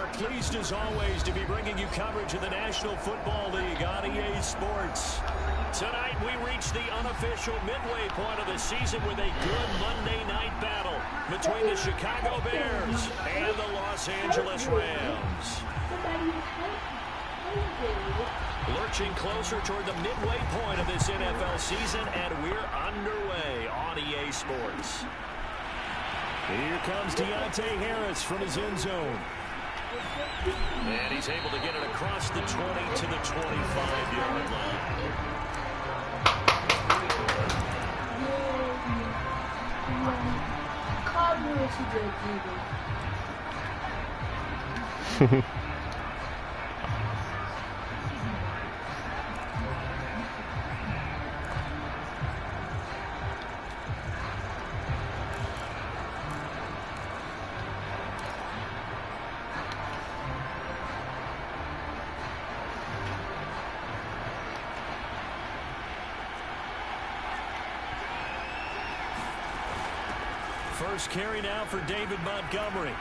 are pleased as always to be bringing you coverage of the National Football League on EA Sports. Tonight we reach the unofficial midway point of the season with a good Monday night battle between the Chicago Bears and the Los Angeles Rams. Lurching closer toward the midway point of this NFL season, and we're underway on EA Sports. Here comes Deontay Harris from his end zone. And he's able to get it across the 20 to the 25-yard line. First carry now for David Montgomery.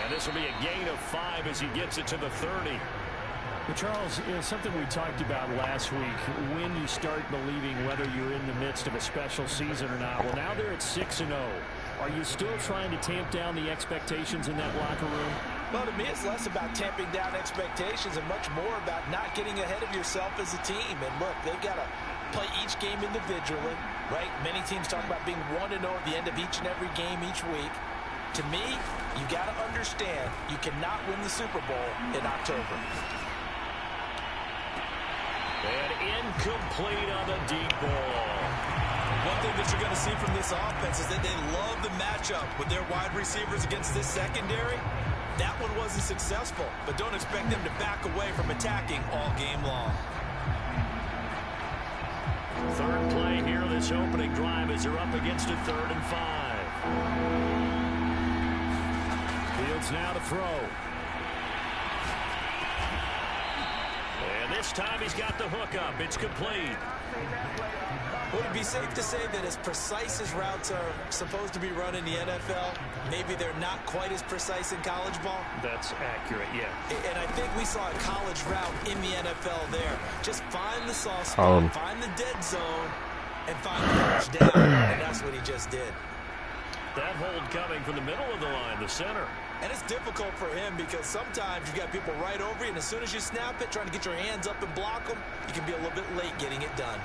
And this will be a gain of 5 as he gets it to the 30. Well, Charles, something we talked about last week, when you start believing whether you're in the midst of a special season or not. Well, now they're at 6-0. Are you still trying to tamp down the expectations in that locker room? Well, to me, it's less about tamping down expectations and much more about not getting ahead of yourself as a team. And look, they've got to play each game individually, right? Many teams talk about being 1-0 at the end of each and every game each week. To me, you got to understand you cannot win the Super Bowl in October. And incomplete on the deep ball. One thing that you're going to see from this offense is that they love the matchup with their wide receivers against this secondary. That one wasn't successful, but don't expect them to back away from attacking all game long. Third play here, this opening drive as they're up against a 3rd and 5. Fields now to throw. And this time he's got the hook up. It's complete. Would it be safe to say that as precise as routes are supposed to be run in the NFL, maybe they're not quite as precise in college ball? That's accurate, yeah. And I think we saw a college route in the NFL there. Just find the soft spot, find the dead zone, and find the first down. And that's what he just did. That hold coming from the middle of the line, the center. And it's difficult for him because sometimes you've got people right over you, and as soon as you snap it, trying to get your hands up and block them, you can be a little bit late getting it done.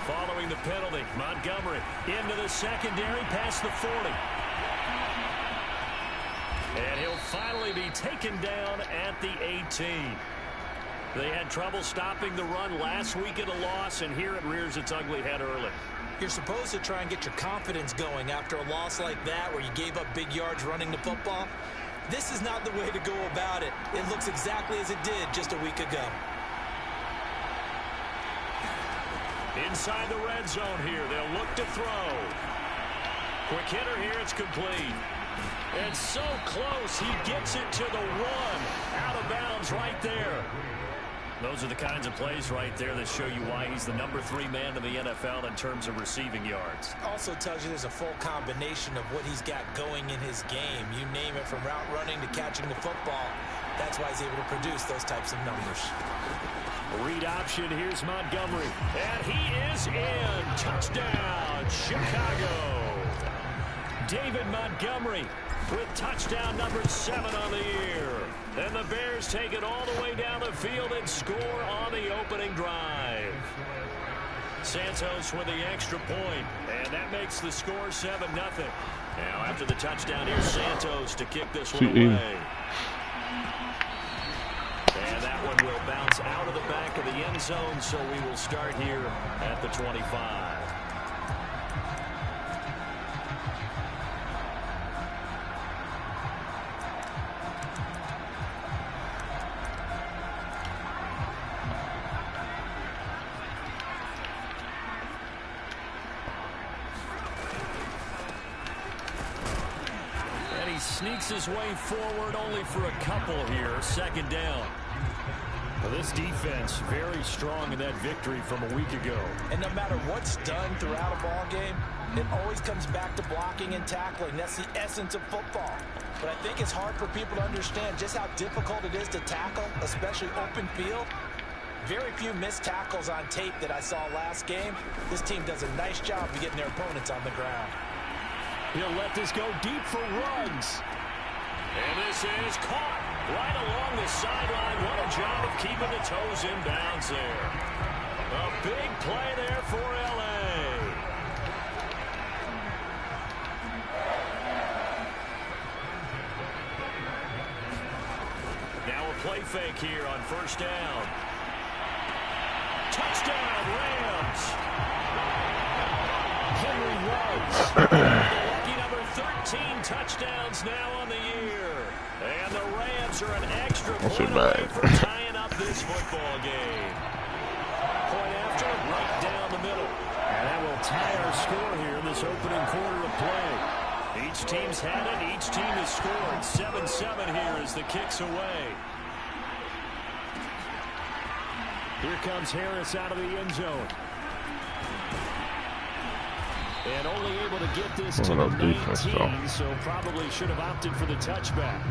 Following the penalty, Montgomery into the secondary past the 40. And he'll finally be taken down at the 18. They had trouble stopping the run last week at a loss, and here it rears its ugly head early. You're supposed to try and get your confidence going after a loss like that where you gave up big yards running the football. This is not the way to go about it. It looks exactly as it did just a week ago. Inside the red zone here, they'll look to throw. Quick hitter here, it's complete. And so close, he gets it to the 1. Out of bounds right there. Those are the kinds of plays right there that show you why he's the number 3 man in the NFL in terms of receiving yards. Also tells you there's a full combination of what he's got going in his game. You name it, from route running to catching the football. That's why he's able to produce those types of numbers. Read option, here's Montgomery. And he is in. Touchdown, Chicago. David Montgomery with touchdown number 7 on the year. And the Bears take it all the way down the field and score on the opening drive. Santos with the extra point, and that makes the score 7-0. Now after the touchdown, here's Santos to kick this one away. And that one will bounce out of the back of the end zone, so we will start here at the 25. And he sneaks his way forward only for a couple here. 2nd down. Well, this defense very strong in that victory from a week ago. And no matter what's done throughout a ball game, It always comes back to blocking and tackling. That's the essence of football. But I think it's hard for people to understand just how difficult it is to tackle, especially open field. Very few missed tackles on tape that I saw last game. This team does a nice job of getting their opponents on the ground. He'll let this go deep for Ruggs. And this is caught right along the sideline. What a job of keeping the toes in bounds there. A big play there for L.A. Now a play fake here on first down. Touchdown, Rams. Henry Ruggs. Lucky number 13 touchdowns now on the year. And the Rams are an extra point away from tying up this football game. Point after, right down the middle. And that will tie our score here in this opening quarter of play. Each team's had it. Each team has scored. 7-7 here as the kick's away. Here comes Harris out of the end zone. And only able to get this to the 19, so probably should have opted for the touchback.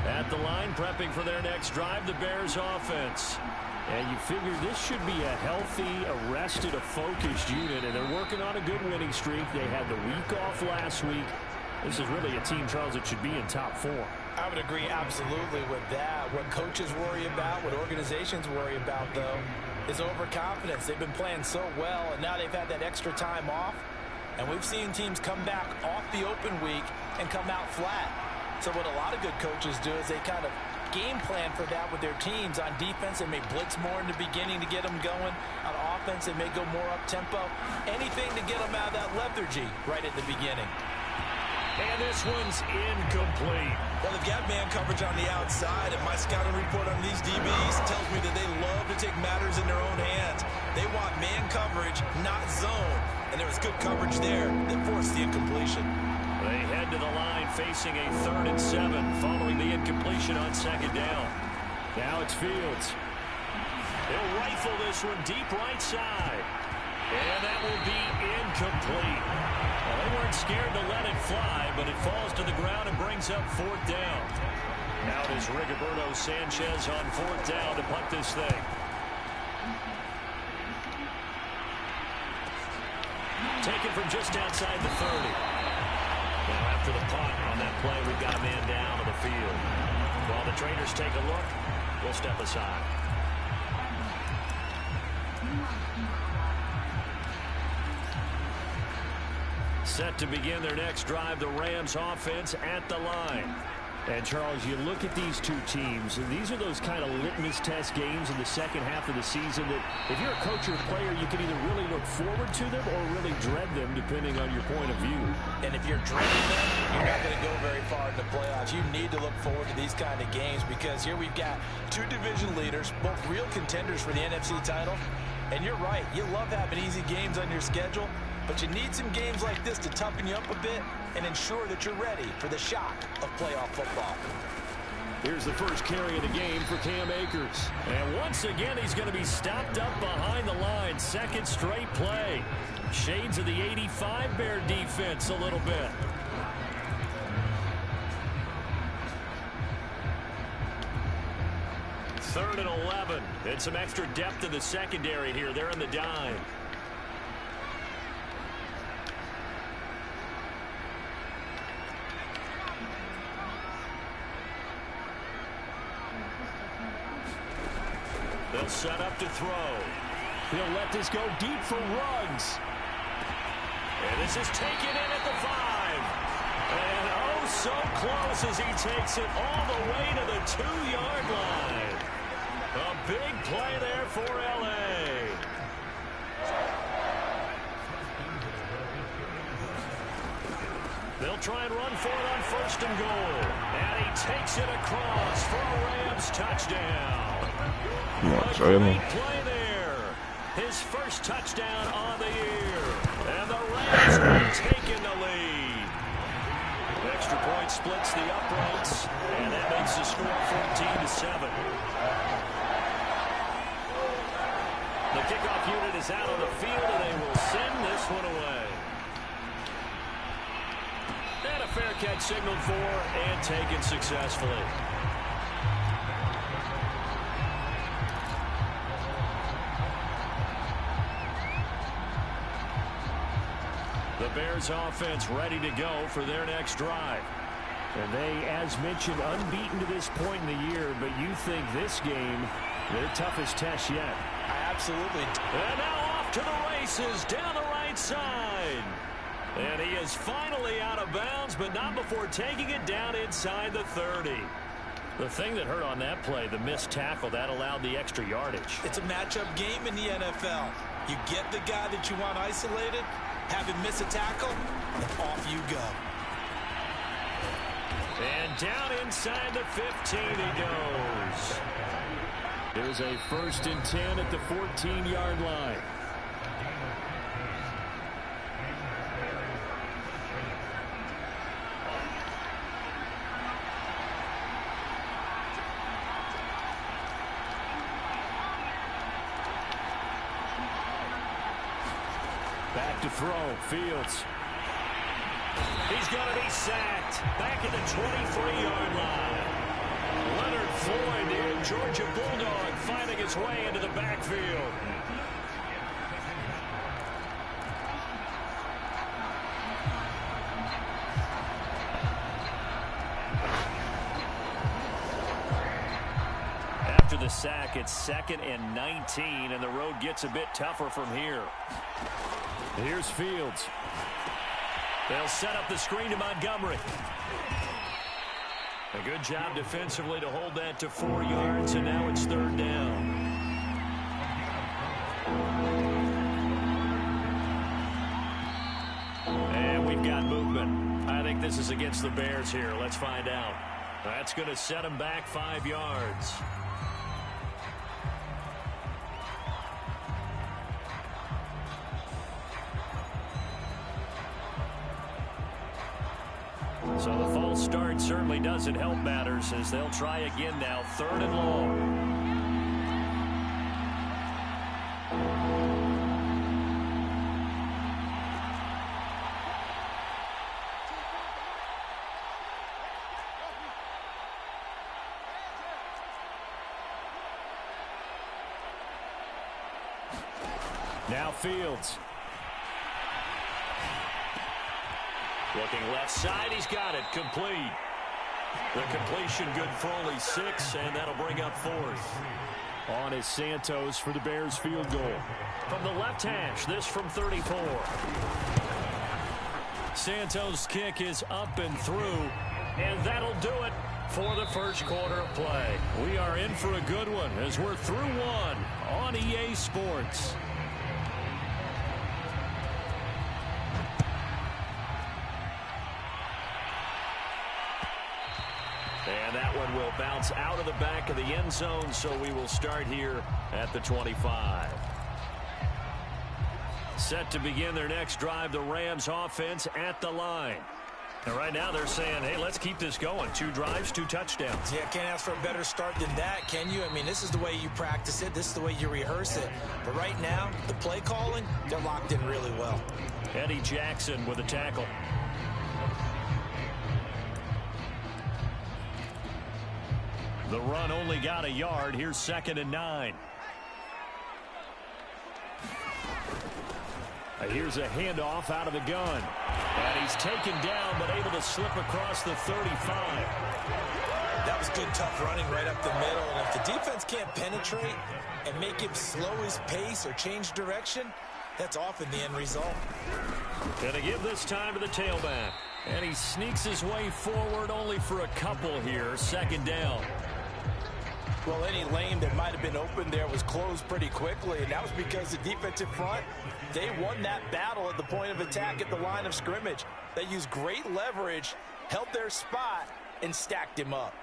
At the line, prepping for their next drive, the Bears offense. And you figure this should be a healthy, arrested, a focused unit, and they're working on a good winning streak. They had the week off last week. This is really a team, Charles, that should be in top 4. I would agree absolutely with that. What coaches worry about, what organizations worry about, though, is overconfidence. They've been playing so well, and now they've had that extra time off. And we've seen teams come back off the open week and come out flat. So what a lot of good coaches do is they kind of game plan for that with their teams. On defense, they may blitz more in the beginning to get them going. On offense, they may go more up-tempo. Anything to get them out of that lethargy right at the beginning. And this one's incomplete. Well, they've got man coverage on the outside, and my scouting report on these DBs tells me that they love to take matters in their own hands. They want man coverage, not zone. And there was good coverage there that forced the incompletion. They head to the line facing a 3rd and 7 following the incompletion on 2nd down. Now it's Fields. They'll rifle this one deep right side. And that will be incomplete. Well, they weren't scared to let it fly, but it falls to the ground and brings up 4th down. Now it is Rigoberto Sanchez on 4th down to punt this thing. Taken from just outside the 30. Now after the punt on that play, we've got a man down on the field. While the trainers take a look, we'll step aside. Set to begin their next drive, the Rams offense at the line. And, Charles, you look at these two teams, and these are those kind of litmus test games in the second half of the season that if you're a coach or a player, you can either really look forward to them or really dread them, depending on your point of view. And if you're dreading them, you're not going to go very far in the playoffs. You need to look forward to these kind of games because here we've got 2 division leaders, both real contenders for the NFC title. And you're right, you love having easy games on your schedule, but you need some games like this to toughen you up a bit and ensure that you're ready for the shock of playoff football. Here's the first carry of the game for Cam Akers. And once again, he's going to be stopped up behind the line. 2nd straight play. Shades of the 85 Bear defense a little bit. Third and 11. And some extra depth in the secondary here. They're in the dime. They'll set up to throw. He'll let this go deep for Ruggs. And this is taken in at the 5. And oh, so close as he takes it all the way to the 2-yard line. A big play there for L.A. They'll try and run for it on 1st and goal. And he takes it across for a Rams touchdown. A great play there. His first touchdown on the year. And the Rams have taken the lead. Extra extra point splits the uprights, and that makes the score 14-7. The kickoff unit is out on the field, and they will send this one away. And a fair catch signaled for and taken successfully. The Bears offense ready to go for their next drive. And they, as mentioned, unbeaten to this point in the year, but you think this game their toughest test yet. Absolutely. And now off to the races down the right side. And he is finally out of bounds, but not before taking it down inside the 30. The thing that hurt on that play, the missed tackle, that allowed the extra yardage. It's a matchup game in the NFL. You get the guy that you want isolated, have him miss a tackle, and off you go. And down inside the 15 he goes. There's a 1st and 10 at the 14-yard line. Back to throw, Fields. He's going to be sacked. Back at the 23-yard line. Leonard Floyd, the Georgia Bulldog, finding his way into the backfield. After the sack, it's 2nd and 19, and the road gets a bit tougher from here. Here's Fields. They'll set up the screen to Montgomery. A good job defensively to hold that to 4 yards, and now it's 3rd down. And we've got movement. I think this is against the Bears here. Let's find out. That's going to set them back 5 yards. So the false start certainly doesn't help matters as they'll try again now, 3rd and long. Now Fields. Looking left side, he's got it, complete. The completion good for only 6, and that'll bring up 4th. On is Santos for the Bears field goal. From the left hash, this from 34. Santos' kick is up and through, and that'll do it for the first quarter of play. We are in for a good one as we're through one on EA Sports. And that one will bounce out of the back of the end zone, so we will start here at the 25. Set to begin their next drive, the Rams offense at the line. And right now they're saying, hey, let's keep this going. 2 drives, 2 touchdowns. Yeah, can't ask for a better start than that, can you? I mean, this is the way you practice it. This is the way you rehearse it. But right now, the play calling, they're locked in really well. Eddie Jackson with a tackle. The run only got a yard. Here's 2nd and 9. Here's a handoff out of the gun. And he's taken down, but able to slip across the 35. That was good, tough running right up the middle. And if the defense can't penetrate and make him slow his pace or change direction, that's often the end result. Gonna give this time to the tailback. And he sneaks his way forward only for a couple here. 2nd down. Well, any lane that might have been open there was closed pretty quickly, and that was because the defensive front, they won that battle at the point of attack at the line of scrimmage. They used great leverage, held their spot, and stacked him up.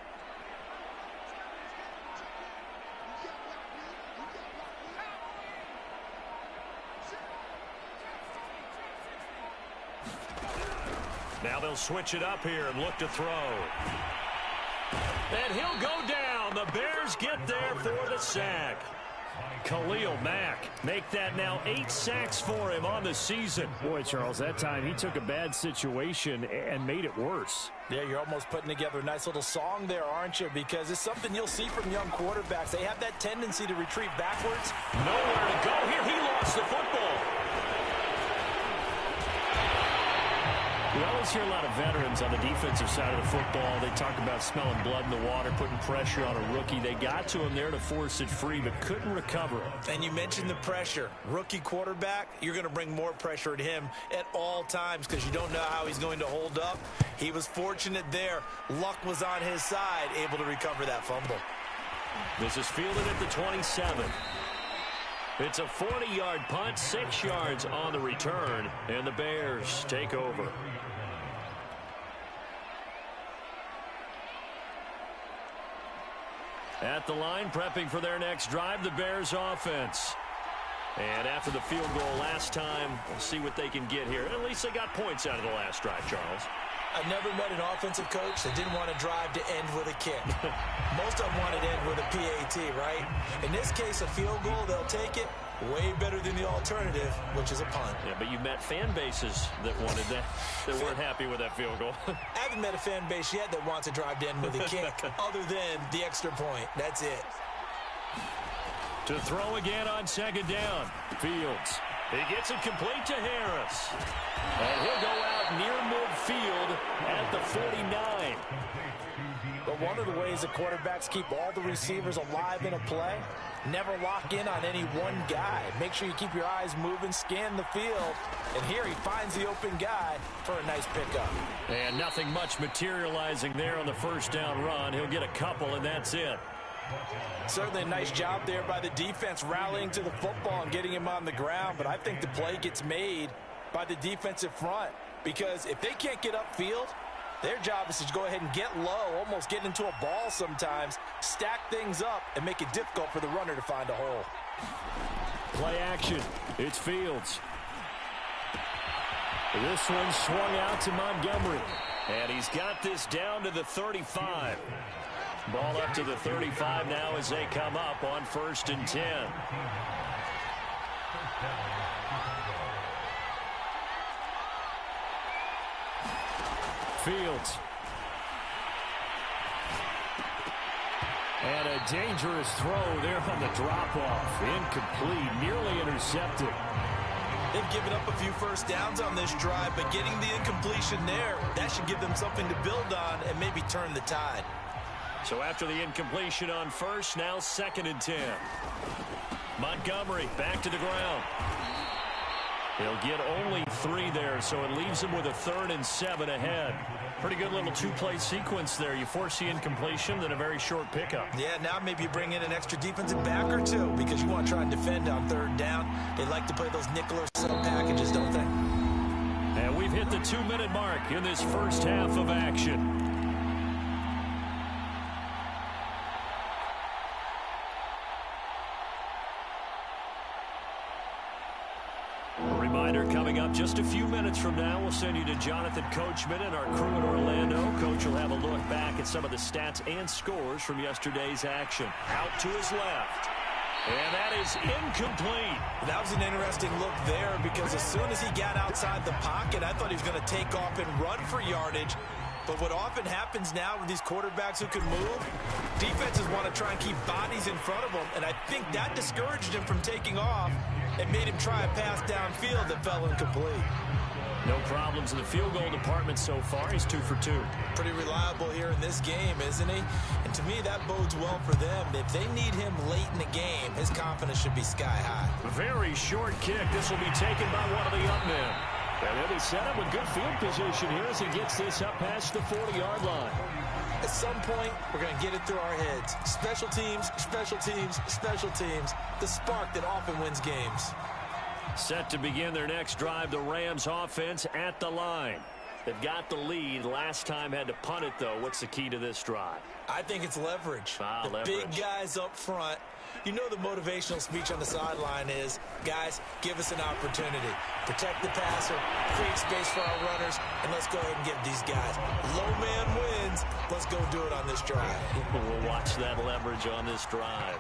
Now they'll switch it up here and look to throw. And he'll go down. The Bears get there for the sack. Khalil Mack make that now 8 sacks for him on the season. Boy, Charles, that time he took a bad situation and made it worse. Yeah, you're almost putting together a nice little song there, aren't you? Because it's something you'll see from young quarterbacks. They have that tendency to retreat backwards. Nowhere to go here. He lost the football. We always hear a lot of veterans on the defensive side of the football. They talk about smelling blood in the water, putting pressure on a rookie. They got to him there to force it free, but couldn't recover it. And you mentioned the pressure. Rookie quarterback, you're going to bring more pressure at him at all times because you don't know how he's going to hold up. He was fortunate there. Luck was on his side, able to recover that fumble. This is fielded at the 27. It's a 40-yard punt, 6 yards on the return, and the Bears take over. At the line, prepping for their next drive, the Bears offense. And after the field goal last time, we'll see what they can get here. At least they got points out of the last drive, Charles. I've never met an offensive coach that didn't want to drive to end with a kick. Most of them wanted to end with a PAT, right? In this case, a field goal, they'll take it. Way better than the alternative, which is a punt. Yeah, but you met fan bases that wanted that, that weren't happy with that field goal. I haven't met a fan base yet that wants to drive to end with a kick other than the extra point. That's it. To throw again on second down. Fields. He gets it complete to Harris. And he'll go out near midfield at the 49. But one of the ways the quarterbacks keep all the receivers alive in a play, never lock in on any one guy. Make sure you keep your eyes moving, scan the field. And here he finds the open guy for a nice pickup. And nothing much materializing there on the first down run. He'll get a couple, and that's it. Certainly a nice job there by the defense rallying to the football and getting him on the ground. But I think the play gets made by the defensive front. Because if they can't get upfield, their job is to go ahead and get low, almost get into a ball sometimes, stack things up, and make it difficult for the runner to find a hole. Play action. It's Fields. This one swung out to Montgomery. And he's got this down to the 35. Ball up to the 35 now as they come up on 1st and 10. Fields. And a dangerous throw there on the drop-off. Incomplete, nearly intercepted. They've given up a few first downs on this drive, but getting the incompletion there, that should give them something to build on and maybe turn the tide. So after the incompletion on first, now 2nd and 10. Montgomery back to the ground. He'll get only 3 there, so it leaves him with a 3rd and 7 ahead. Pretty good little 2-play sequence there. You force the incompletion, then a very short pickup. Yeah, now maybe you bring in an extra defensive back or two because you want to try and defend on 3rd down. They like to play those nickel or sub packages, don't they? And we've hit the 2-minute mark in this first half of action. Coming up just a few minutes from now, we'll send you to Jonathan Coachman and our crew in Orlando. Coach will have a look back at some of the stats and scores from yesterday's action. Out to his left. And that is incomplete. That was an interesting look there because as soon as he got outside the pocket, I thought he was going to take off and run for yardage. But what often happens now with these quarterbacks who can move, defenses want to try and keep bodies in front of them, and I think that discouraged him from taking off and made him try a pass downfield that fell incomplete. No problems in the field goal department so far. He's 2 for 2. Pretty reliable here in this game, isn't he? And to me, that bodes well for them. If they need him late in the game, his confidence should be sky high. Very short kick. This will be taken by one of the up men. And then he set up with good field position here as he gets this up past the 40-yard line. At some point, we're going to get it through our heads. Special teams, special teams, special teams. The spark that often wins games. Set to begin their next drive, the Rams offense at the line. They've got the lead. Last time had to punt it, though. What's the key to this drive? I think it's leverage. Leverage. Big guys up front. You know the motivational speech on the sideline is, guys, give us an opportunity. Protect the passer, create space for our runners, and let's go ahead and give these guys. Low man wins. Let's go do it on this drive. We'll watch that leverage on this drive.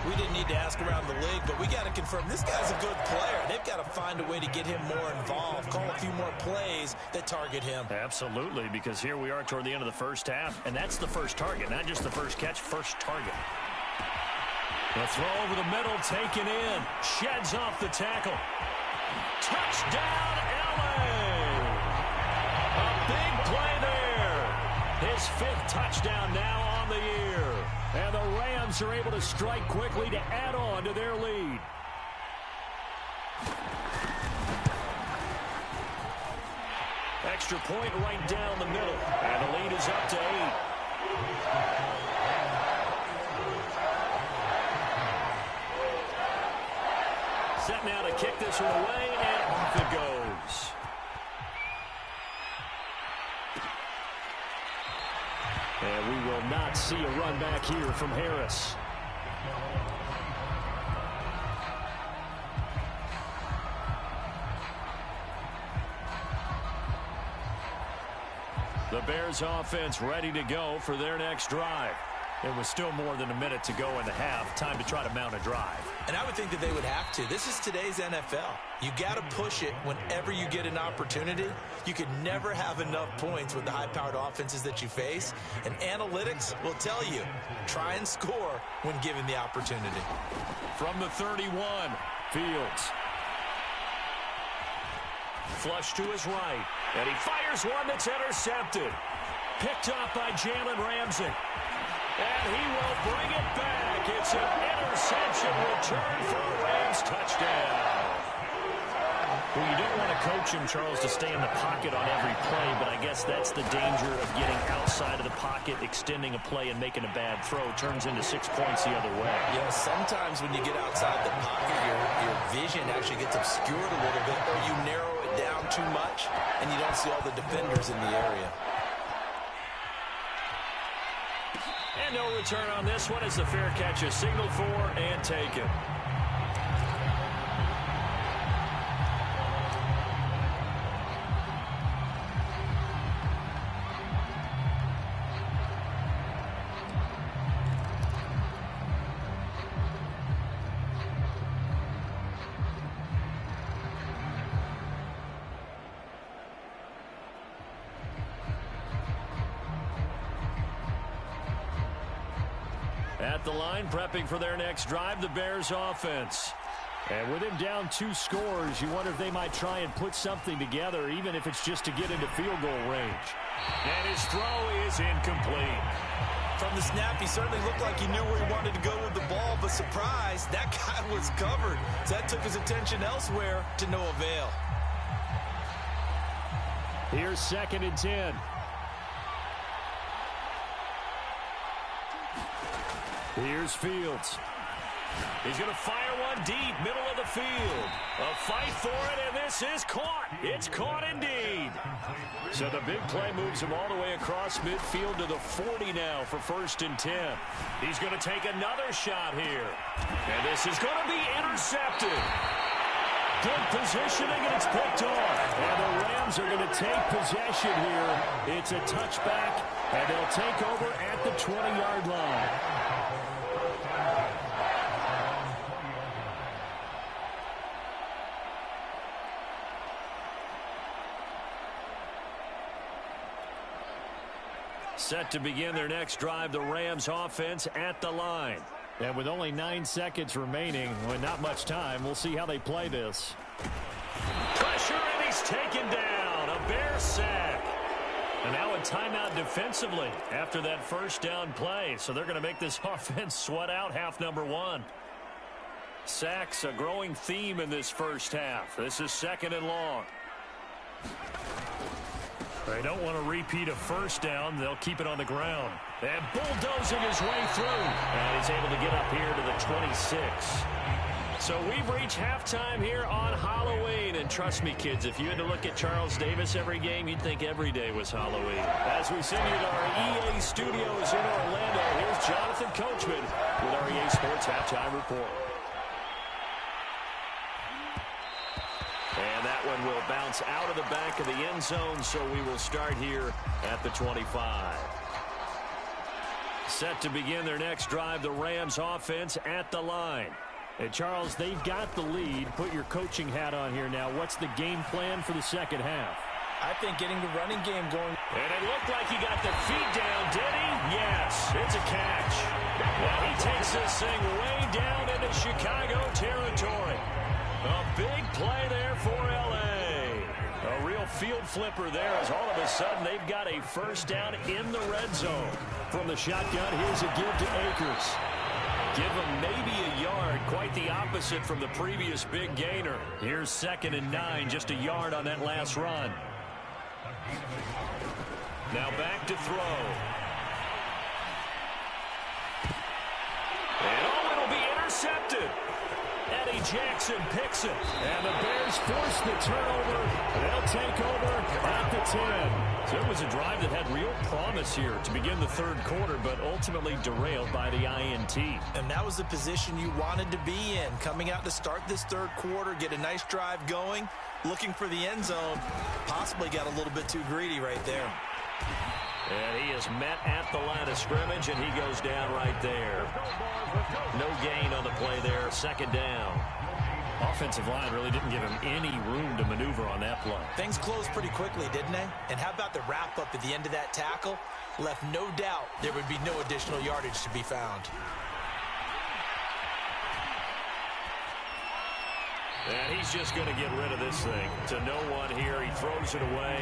We didn't need to ask around the league, but we got to confirm this guy's a good player. They've got to find a way to get him more involved, call a few more plays that target him. Absolutely, because here we are toward the end of the first half, and that's the first target, not just the first catch, first target. The throw over the middle, taken in. Sheds off the tackle. Touchdown, L.A. A big play there. His 5th touchdown now on the year. And the Rams are able to strike quickly to add on to their lead. Extra point right down the middle. And the lead is up to 8. Set now to kick this one away, and off it goes. And we will not see a run back here from Harris. The Bears offense ready to go for their next drive. It was still more than a minute to go in the half. Time to try to mount a drive. And I would think that they would have to. This is today's NFL. You got to push it whenever you get an opportunity. You could never have enough points with the high-powered offenses that you face. And analytics will tell you, try and score when given the opportunity. From the 31, Fields. Flush to his right. And he fires one that's intercepted. Picked up by Jalen Ramsey. And he will bring it back. It's an interception return for a Rams touchdown. Well, you don't want to coach him, Charles, to stay in the pocket on every play, but I guess that's the danger of getting outside of the pocket, extending a play, and making a bad throw. Turns into 6 points the other way. Yeah, sometimes when you get outside the pocket, your vision actually gets obscured a little bit, or you narrow it down too much, and you don't see all the defenders in the area. And no return on this one as the fair catch is signaled for and taken. At the line, prepping for their next drive, the Bears offense. And with him down 2 scores, you wonder if they might try and put something together, even if it's just to get into field goal range. And his throw is incomplete. From the snap, he certainly looked like he knew where he wanted to go with the ball, but surprise, that guy was covered. So that took his attention elsewhere to no avail. Here's 2nd and 10. Here's Fields. He's going to fire one deep, middle of the field. A fight for it, and this is caught. It's caught indeed. So the big play moves him all the way across midfield to the 40 now for 1st and 10. He's going to take another shot here. And this is going to be intercepted. Good positioning, and it's picked off. And the Rams are going to take possession here. It's a touchback, and they'll take over at the 20-yard line. Set to begin their next drive, the Rams offense at the line. And with only 9 seconds remaining, with not much time, we'll see how they play this. Pressure, and he's taken down. A Bear sack. And now a timeout defensively after that first down play. So they're going to make this offense sweat out half number 1. Sacks, a growing theme in this first half. This is 2nd and long. They don't want to repeat a first down. They'll keep it on the ground. And bulldozing his way through. And he's able to get up here to the 26. So we've reached halftime here on Halloween. And trust me, kids, if you had to look at Charles Davis every game, you'd think every day was Halloween. As we send you to our EA studios in Orlando, here's Jonathan Coachman with our EA Sports Halftime Report. And that one will bounce out of the back of the end zone, so we will start here at the 25. Set to begin their next drive, the Rams offense at the line. And, Charles, they've got the lead. Put your coaching hat on here now. What's the game plan for the second half? I think getting the running game going. And it looked like he got the feet down, did he? Yes, it's a catch. Well, he takes this thing way down into Chicago territory. A big play there for L.A. A real field flipper there as all of a sudden they've got a first down in the red zone. From the shotgun, here's a give to Akers. Give him maybe a yard, quite the opposite from the previous big gainer. Here's 2nd and 9, just a yard on that last run. Now back to throw. And oh, it'll be intercepted. Eddie Jackson picks it. And the Bears force the turnover. They'll take over at the 10. So it was a drive that had real promise here to begin the third quarter, but ultimately derailed by the INT. And that was the position you wanted to be in. Coming out to start this third quarter, get a nice drive going, looking for the end zone. Possibly got a little bit too greedy right there. And he is met at the line of scrimmage, and he goes down right there. No gain on the play there, 2nd down. Offensive line really didn't give him any room to maneuver on that play. Things closed pretty quickly, didn't they? And how about the wrap-up at the end of that tackle? Left no doubt there would be no additional yardage to be found. And he's just going to get rid of this thing. To no one here. He throws it away,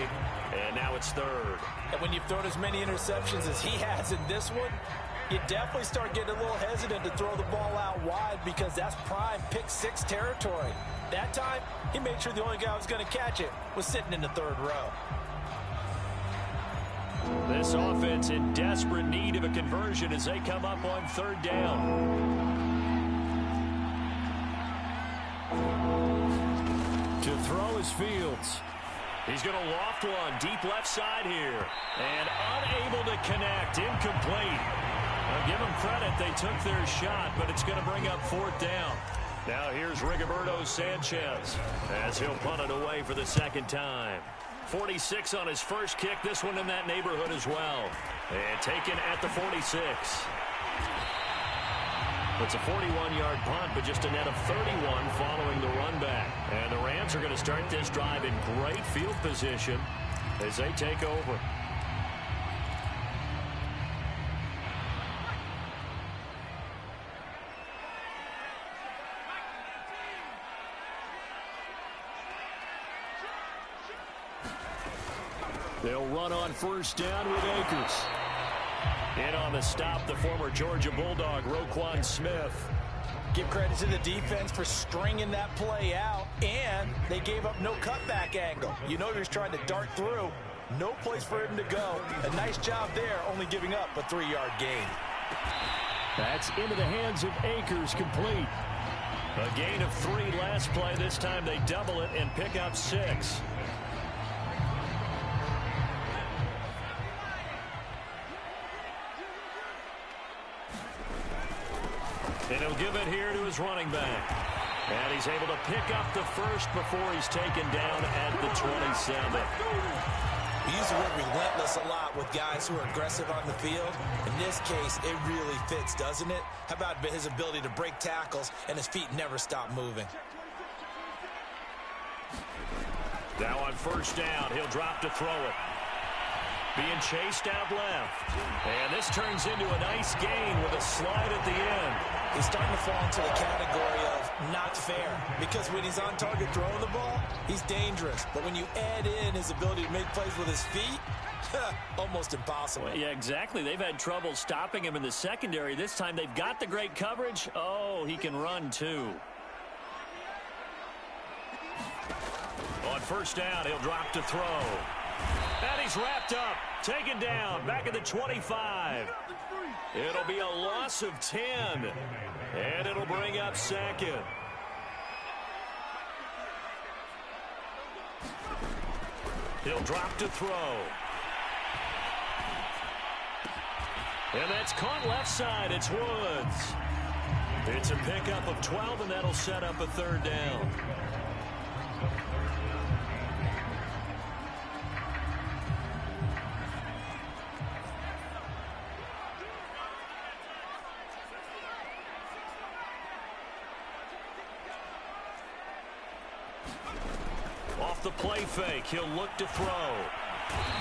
and now it's 3rd. And when you've thrown as many interceptions as he has in this one, you definitely start getting a little hesitant to throw the ball out wide because that's prime pick 6 territory. That time, he made sure the only guy who was going to catch it was sitting in the 3rd row. This offense in desperate need of a conversion as they come up on 3rd down. To throw is Fields. He's going to loft one deep left side here. And unable to connect. Incomplete. Now give them credit. They took their shot, but it's going to bring up 4th down. Now here's Rigoberto Sanchez as he'll punt it away for the 2nd time. 46 on his first kick. This one in that neighborhood as well. And taken at the 46. It's a 41-yard punt, but just a net of 31 following the run back. And the Rams are going to start this drive in great field position as they take over. They'll run on 1st down with Akers. In on the stop, the former Georgia Bulldog, Roquan Smith. Give credit to the defense for stringing that play out, and they gave up no cutback angle. You know he was trying to dart through. No place for him to go. A nice job there, only giving up a 3-yard gain. That's into the hands of Akers, complete. A gain of 3 last play. This time they double it and pick up 6. And he'll give it here to his running back. And he's able to pick up the first before he's taken down at the 27. We use the word relentless a lot with guys who are aggressive on the field. In this case, it really fits, doesn't it? How about his ability to break tackles and his feet never stop moving? Now on 1st down, he'll drop to throw it. Being chased out left. And this turns into a nice gain with a slide at the end. He's starting to fall into the category of not fair, because when he's on target throwing the ball, he's dangerous. But when you add in his ability to make plays with his feet, almost impossible. Well, yeah, exactly. They've had trouble stopping him in the secondary. This time they've got the great coverage. Oh, he can run too. On 1st down, he'll drop to throw. And he's wrapped up, taken down, back at the 25. It'll be a loss of 10, and it'll bring up 2nd. He'll drop to throw. And that's caught left side. It's Woods. It's a pickup of 12, and that'll set up a third down. Off the play fake, he'll look to throw.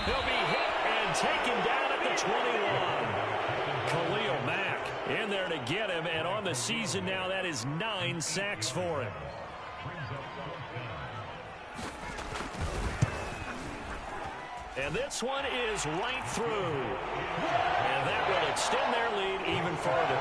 He'll be hit and taken down at the 21. Khalil Mack in there to get him, and on the season now, that is 9 sacks for him. And this one is right through. And that will extend their lead even further.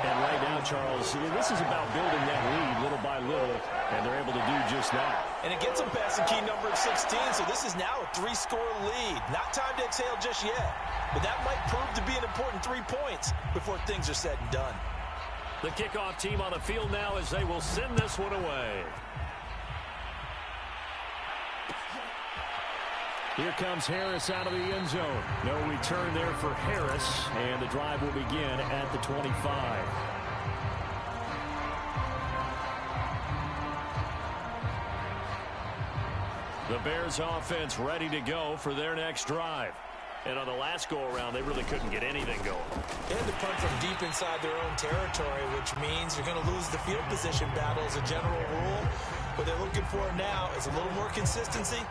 And right now, Charles, this is about building that lead little by little, and they're able to do just that. And it gets them past the key number of 16, so this is now a 3-score lead. Not time to exhale just yet, but that might prove to be an important 3 points before things are said and done. The kickoff team on the field now as they will send this one away. Here comes Harris out of the end zone. No return there for Harris, and the drive will begin at the 25. The Bears offense ready to go for their next drive. And on the last go-around, they really couldn't get anything going. They had to punt from deep inside their own territory, which means you're going to lose the field position battle as a general rule. What they're looking for now is a little more consistency,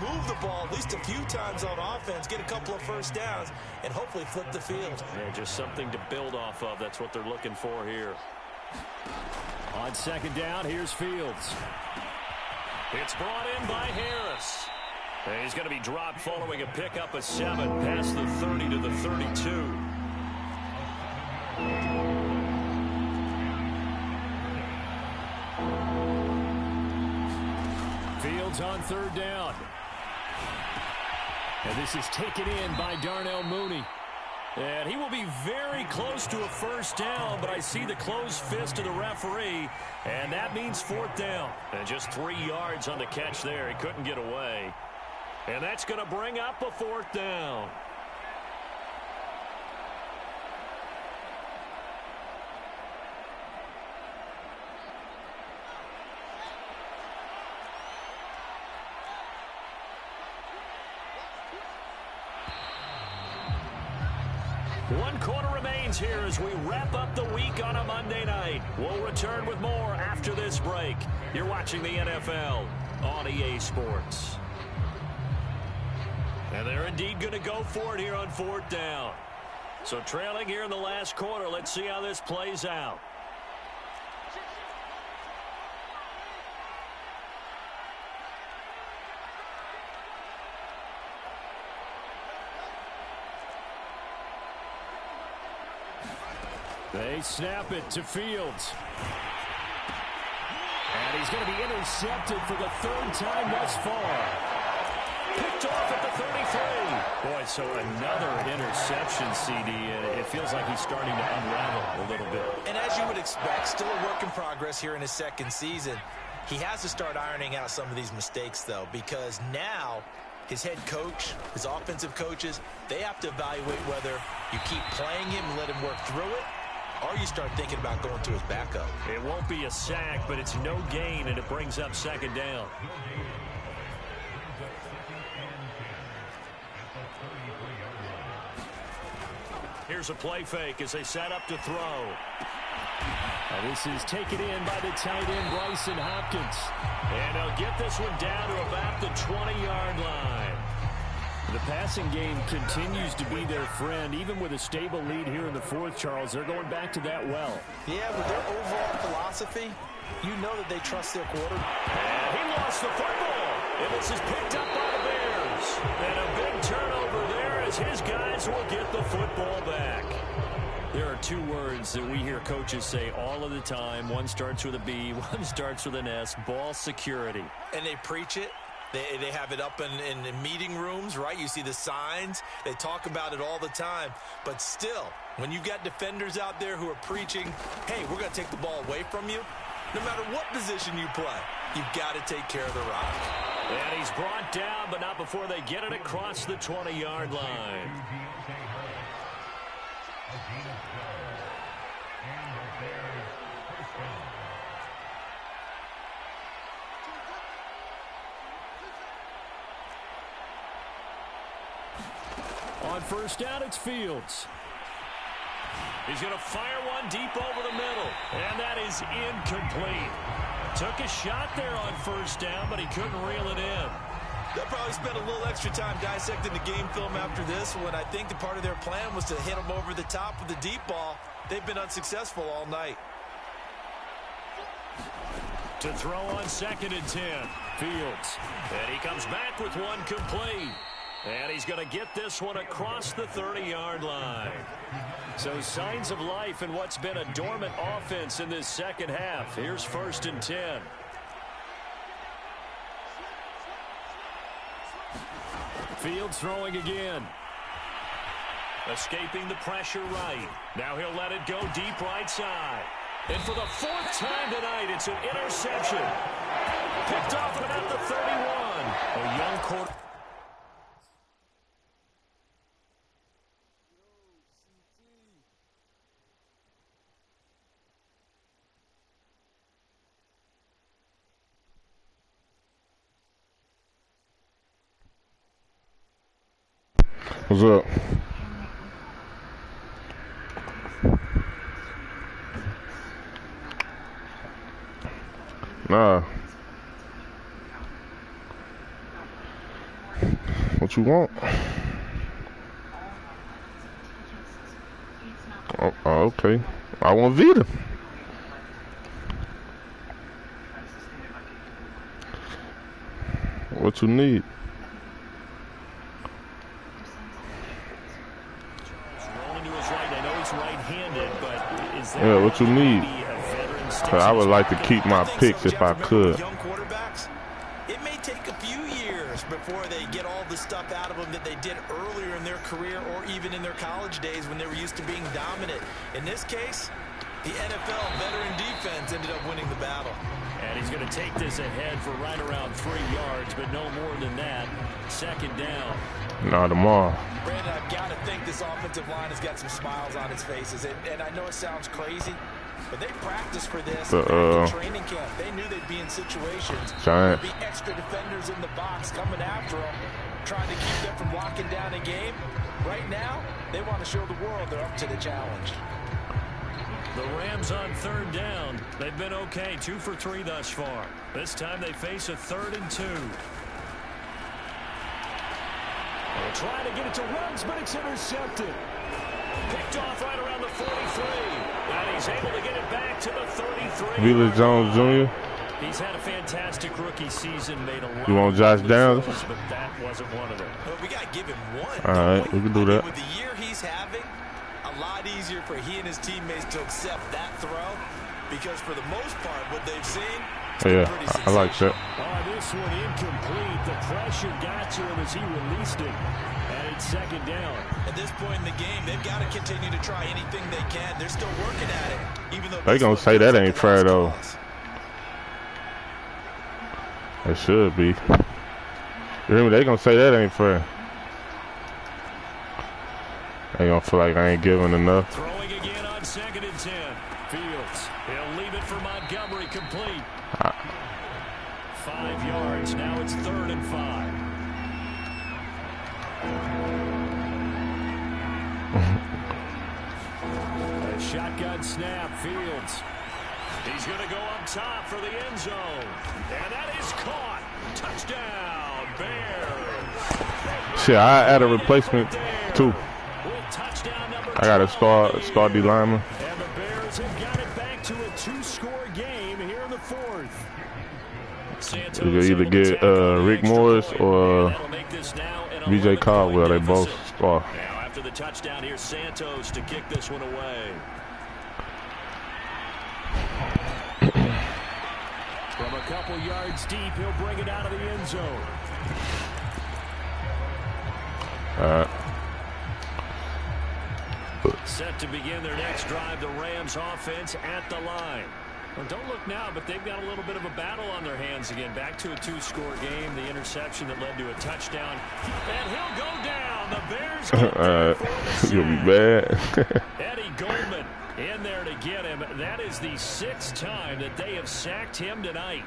move the ball at least a few times on offense, get a couple of first downs, and hopefully flip the field. Yeah, just something to build off of. That's what they're looking for here. On second down, here's Fields. It's brought in by Harris. And he's going to be dropped following a pickup of 7 past the 30 to the 32. Fields on third down. And this is taken in by Darnell Mooney. And he will be very close to a first down, but I see the closed fist of the referee, and that means fourth down. And just 3 yards on the catch there. He couldn't get away. And that's going to bring up a fourth down. One quarter remains here as we wrap up the week on a Monday night. We'll return with more after this break. You're watching the NFL on EA Sports. And they're indeed going to go for it here on fourth down. So trailing here in the last quarter, let's see how this plays out. They snap it to Fields. And he's going to be intercepted for the third time thus far. Picked off at the 33. Boy, so another interception, CD, and it feels like he's starting to unravel a little bit. And as you would expect, still a work in progress here in his second season. He has to start ironing out some of these mistakes, though, because now his head coach, his offensive coaches, they have to evaluate whether you keep playing him and let him work through it, or you start thinking about going to his backup. It won't be a sack, but it's no gain, and it brings up second down. Here's a play fake as they set up to throw. And this is taken in by the tight end, Bryson Hopkins. And he'll get this one down to about the 20-yard line. The passing game continues to be their friend. Even with a stable lead here in the fourth, Charles, they're going back to that well. Yeah, with their overall philosophy, you know that they trust their quarterback. And he lost the football. And this is picked up by the Bears. And a big turnover there as his guys will get the football back. There are two words that we hear coaches say all of the time. One starts with a B, one starts with an S, ball security. And they preach it. They have it up in meeting rooms, right? You see the signs. They talk about it all the time. But still, when you've got defenders out there who are preaching, hey, we're going to take the ball away from you, no matter what position you play, you've got to take care of the rock. And he's brought down, but not before they get it across the 20-yard line. On first down, it's Fields. He's going to fire one deep over the middle, and that is incomplete. Took a shot there on first down, but he couldn't reel it in. They'll probably spend a little extra time dissecting the game film after this one. I think the part of their plan was to hit him over the top of the deep ball. They've been unsuccessful all night. To throw on 2nd and 10. Fields. And he comes back with one complete. And he's going to get this one across the 30-yard line. So signs of life in what's been a dormant offense in this second half. Here's 1st and 10. Fields throwing again. Escaping the pressure right. Now he'll let it go deep right side. And for the 4th time tonight, it's an interception. Picked off about the 31. A young quarterback. What's up? Nah. What you want? Oh, okay. I want Vita. What you need? Yeah, what you need? I would like to keep my picks if I could. Young quarterbacks, it may take a few years before they get all the stuff out of them that they did earlier in their career or even in their college days when they were used to being dominant. In this case, the NFL veteran defense ended up winning the battle. And he's going to take this ahead for right around 3 yards, but no more than that. 2nd down. Not tomorrow. Brandon, I've got to think this offensive line has got some smiles on its faces. And I know it sounds crazy, but they practiced for this in training camp. They knew they'd be in situations. There'd be extra defenders in the box coming after them, trying to keep them from locking down a game. Right now, they want to show the world they're up to the challenge. The Rams on 3rd down. They've been okay, 2 for 3 thus far. This time they face a 3rd and 2. They'll try to get it to Ruggs, but it's intercepted. Picked off right around the 43. And he's able to get it back to the 33. Wheeler Jones Jr. He's had a fantastic rookie season. Made a lot. You want Josh Downs? But that wasn't one of them. Well, we got to give him one. All right, we can do that. With the year he's having, a lot easier for he and his teammates to accept that throw because for the most part, what they've seen, yeah, I like that. Oh, this one incomplete. The pressure got to him as he released it. And it's 2nd down. At this point in the game, they've got to continue to try anything they can. They're still working at it, even though they gonna say that ain't fair though. It should be. You hear me? They gonna say that ain't fair. They gonna feel like I ain't giving enough. Throwing again on 2nd and 10. Fields. He'll leave it for Montgomery, complete. 5 yards. Now it's 3rd and 5. A shotgun snap. Fields. He's going to go up top for the end zone. And that is caught. Touchdown, Bears. Shit, I add a replacement too. I got a star D lineman. And the Bears have got it back to a 2-score game here in the 4th. You can either get Rick Morris or VJ Caldwell. They both score. Now after the touchdown, here's Santos to kick this one away. From a couple yards deep, he'll bring it out of the end zone. Set to begin their next drive, the Rams offense at the line. Well, don't look now, but they've got a little bit of a battle on their hands again. Back to a 2-score game. The interception that led to a touchdown. And he'll go down. The Bears get there for the sack. You'll be bad. Eddie Goldman in there to get him. That is the 6th time that they have sacked him tonight.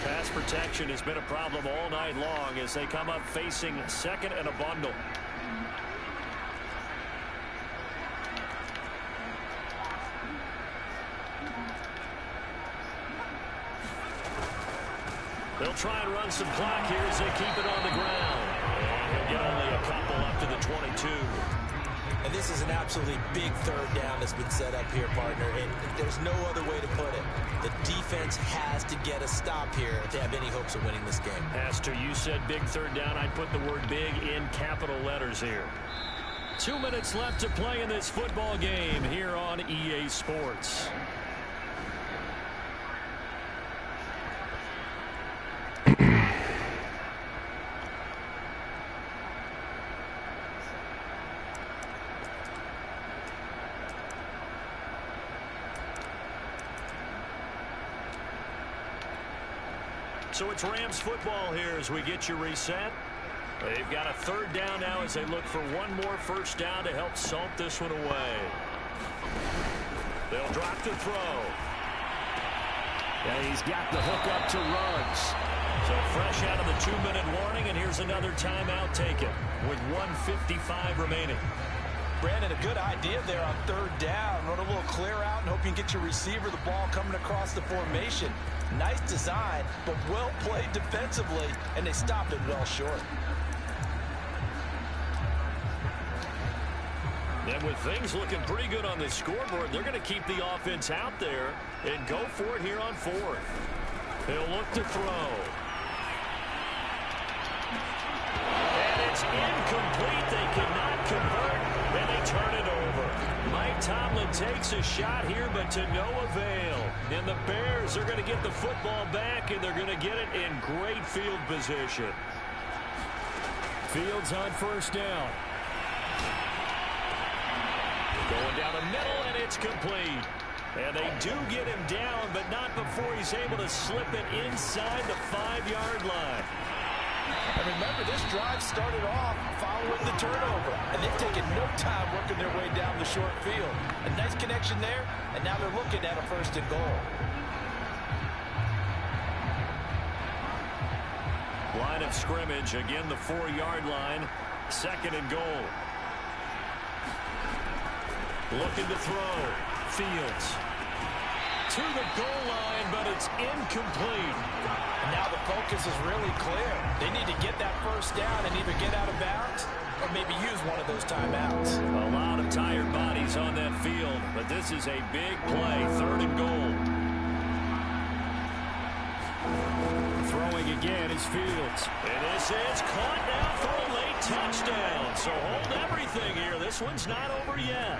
Pass protection has been a problem all night long as they come up facing 2nd and a bundle. They'll try and run some clock here as they keep it on the ground. And he'll get only a couple up to the 22. And this is an absolutely big 3rd down that's been set up here, partner. And there's no other way to put it. The defense has to get a stop here to have any hopes of winning this game. Pastor, you said big 3rd down. I'd put the word big in capital letters here. 2 minutes left to play in this football game here on EA Sports. So it's Rams football here as we get you reset. They've got a 3rd down now as they look for one more 1st down to help salt this one away. They'll drop the throw. And he's got the hook up to Ruggs. So fresh out of the 2-minute warning, and here's another timeout taken with 1:55 remaining. Brandon, a good idea there on 3rd down. Run a little clear out and hope you can get your receiver the ball coming across the formation. Nice design, but well played defensively, and they stopped it well short. And with things looking pretty good on the scoreboard, they're going to keep the offense out there and go for it here on 4th. They'll look to throw. And it's incomplete. They cannot convert, and they turn it over. Mike Tomlin takes a shot here, but to no avail. And the Bears are going to get the football back, and they're going to get it in great field position. Fields on 1st down. Going down the middle, and it's complete. And they do get him down, but not before he's able to slip it inside the 5-yard line. And remember, this drive started off following the turnover, and they've taken no time working their way down the short field. A nice connection there, and now they're looking at a 1st and goal. Line of scrimmage, again the 4-yard line, 2nd and goal. Looking to throw. Fields to the goal line, but it's incomplete. And now the focus is really clear. They need to get that 1st down and either get out of bounds or maybe use one of those timeouts. A lot of tired bodies on that field, but this is a big play, 3rd and goal. Throwing again is Fields. And this is caught now for a late touchdown. So hold everything here. This one's not over yet.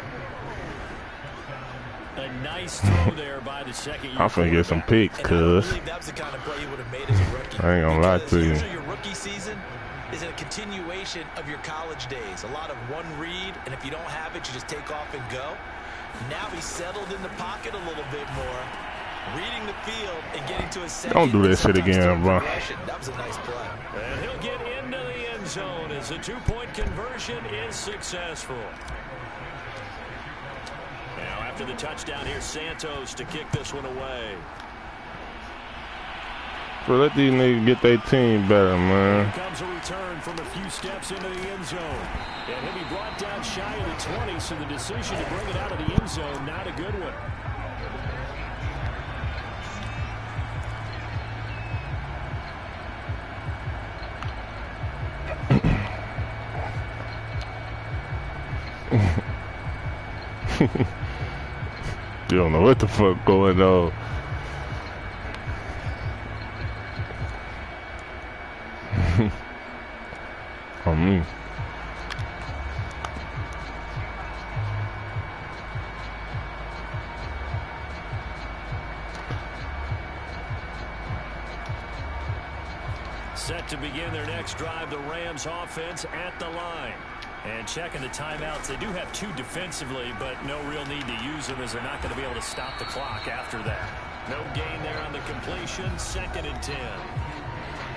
A nice throw there by the 2nd-year I'm finna get some picks, cuz. That was the kind of play you would have made as a rookie. I ain't gonna lie to you. Usually your rookie season is a continuation of your college days. A lot of one read, and if you don't have it, you just take off and go. Now he's settled in the pocket a little bit more, reading the field and getting to his second. Don't do that shit again, bro. That was a nice play. And he'll get into the end zone as the 2-point conversion is successful. Now after the touchdown, here's Santos to kick this one away. Bro, let these niggas get their team better, man. Here comes a return from a few steps into the end zone. And he'll be brought down shy of the 20, so the decision to bring it out of the end zone, not a good one. You don't know what the fuck going on. On me. Set to begin their next drive, the Rams offense at the line. And checking the timeouts, they do have 2 defensively, but no real need to use them as they're not going to be able to stop the clock after that. No gain there on the completion, 2nd and 10.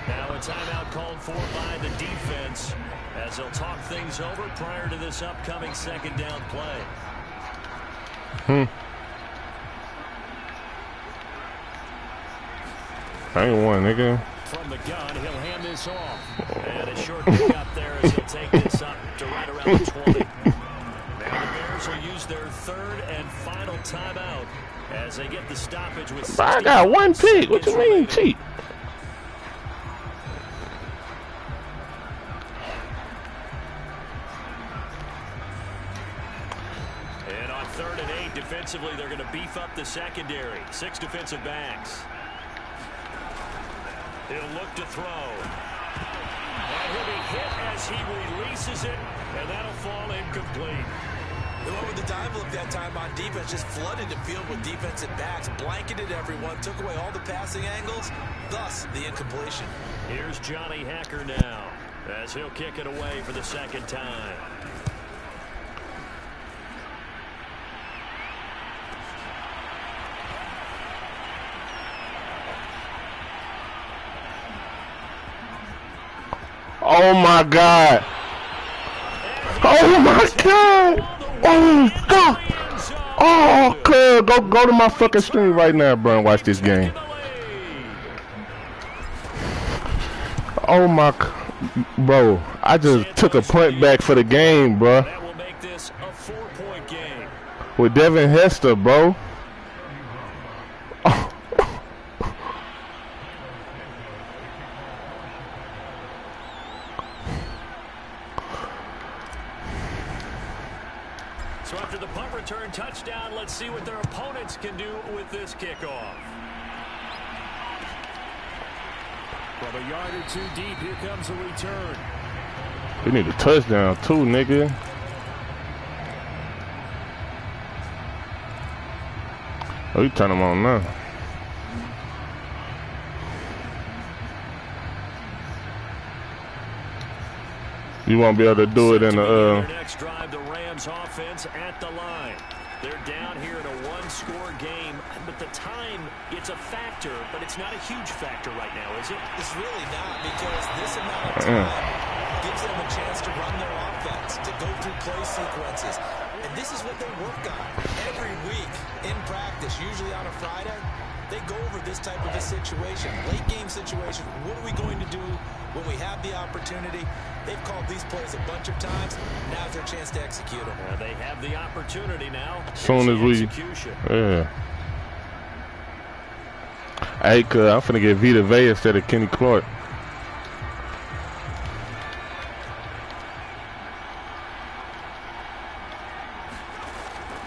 Now a timeout called for by the defense as they'll talk things over prior to this upcoming 2nd down play. I ain't one, nigga. From the gun, he'll hand this off. And a short pick up there as he'll take this up to right around the 20. Now the Bears will use their 3rd and final timeout as they get the stoppage with I got 1 pick. What you mean cheap? And on 3rd and 8, defensively, they're going to beef up the secondary. 6 defensive backs. He'll look to throw. And he'll be hit as he releases it, and that'll fall incomplete. They went with the dive look that time on defense, just flooded the field with defensive backs, blanketed everyone, took away all the passing angles, thus the incompletion. Here's Johnny Hacker now as he'll kick it away for the 2nd time. Oh my God! Oh my God! Oh God! Oh, cuz go to my fucking stream right now, bro, and watch this game. Oh my, bro! I just took a punt back for the game, bro. That will make this a 4-point game. With Devin Hester, bro. Oh. So after the punt return touchdown, let's see what their opponents can do with this kickoff. From a yard or 2 deep, here comes the return. We need a touchdown too, nigga. Oh, you turn them on now. You won't be able to do it in the next drive, the Rams offense at the line. They're down here in a 1-score game, but the time, it's a factor, but it's not a huge factor right now, is it? It's really not, because this amount of time gives them a chance to run their offense, to go through play sequences. And this is what they work on every week in practice, usually on a Friday. They go over this type of a situation, late game situation. What are we going to do when we have the opportunity? They've called these plays a bunch of times. Now's their chance to execute them. They have the opportunity now. as soon as we, yeah. Hey, cuz I'm finna get Vita Vea instead of Kenny Clark.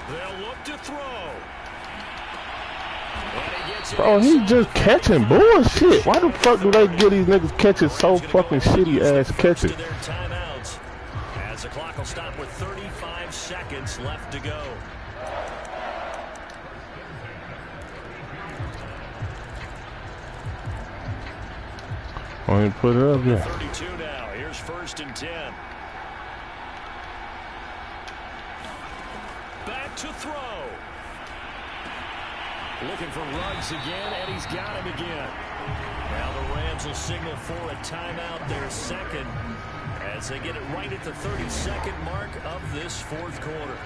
They'll look to throw. Bro, he's just catching bullshit. Why the fuck do they get these niggas catching so fucking shitty ass catches? As the clock will stop with 35 seconds left to go. Why you put it up there? 32 now. Here's 1st and 10. Back to throw. Looking for Ruggs again, and he's got him again. Now the Rams will signal for a timeout, their 2nd, as they get it right at the 32nd mark of this 4th quarter.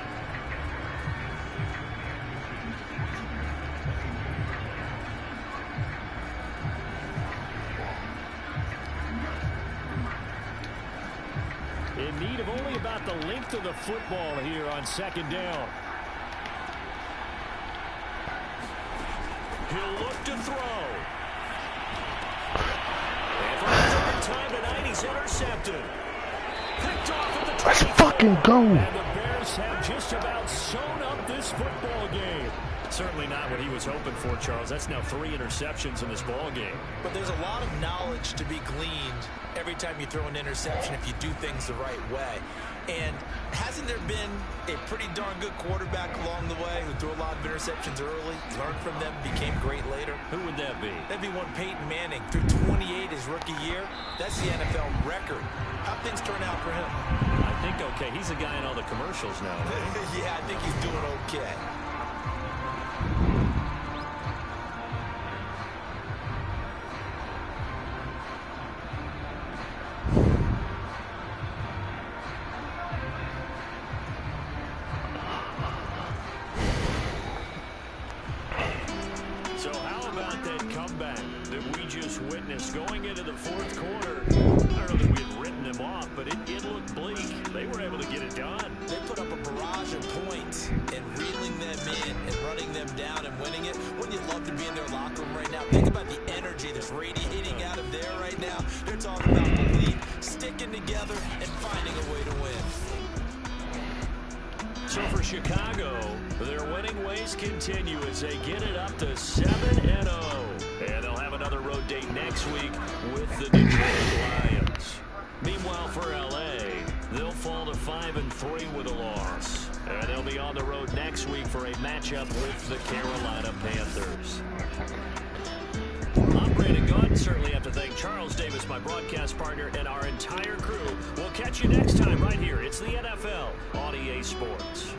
In need of only about the length of the football here on 2nd down. He'll look to throw. And for the 3rd time tonight, he's intercepted. Picked off at the 20. Let's fucking go. And the Bears have just about sewn up this football game. Certainly not what he was hoping for, Charles. That's now 3 interceptions in this ball game. But there's a lot of knowledge to be gleaned every time you throw an interception if you do things the right way. And hasn't there been a pretty darn good quarterback along the way who threw a lot of interceptions early, learned from them, became great later? Who would that be? That'd be one Peyton Manning. Threw 28 his rookie year. That's the NFL record. How'd things turn out for him? I think okay. He's a guy in all the commercials now. Yeah, I think he's doing okay. So how about that comeback that we just witnessed going into the fourth quarter? I don't know that we had written them off, but it looked bleak. They were able to get it done. They put up a barrage of points and reeling them in and running them down and winning it. Wouldn't you love to be in their locker room right now? Think about the energy that's radiating out of there right now. They're talking about belief, sticking together, and finding a way to win. So for Chicago, their winning ways continue as they get it up to 7-0. And they'll have another road date next week with the Detroit Lions. Meanwhile, for L.A., they'll fall to 5-3 with a loss. And they'll be on the road next week for a matchup with the Carolina Panthers. I'm Brandon Gunn. Certainly have to thank Charles Davis, my broadcast partner, and our entire crew. We'll catch you next time right here. It's the NFL on EA Sports.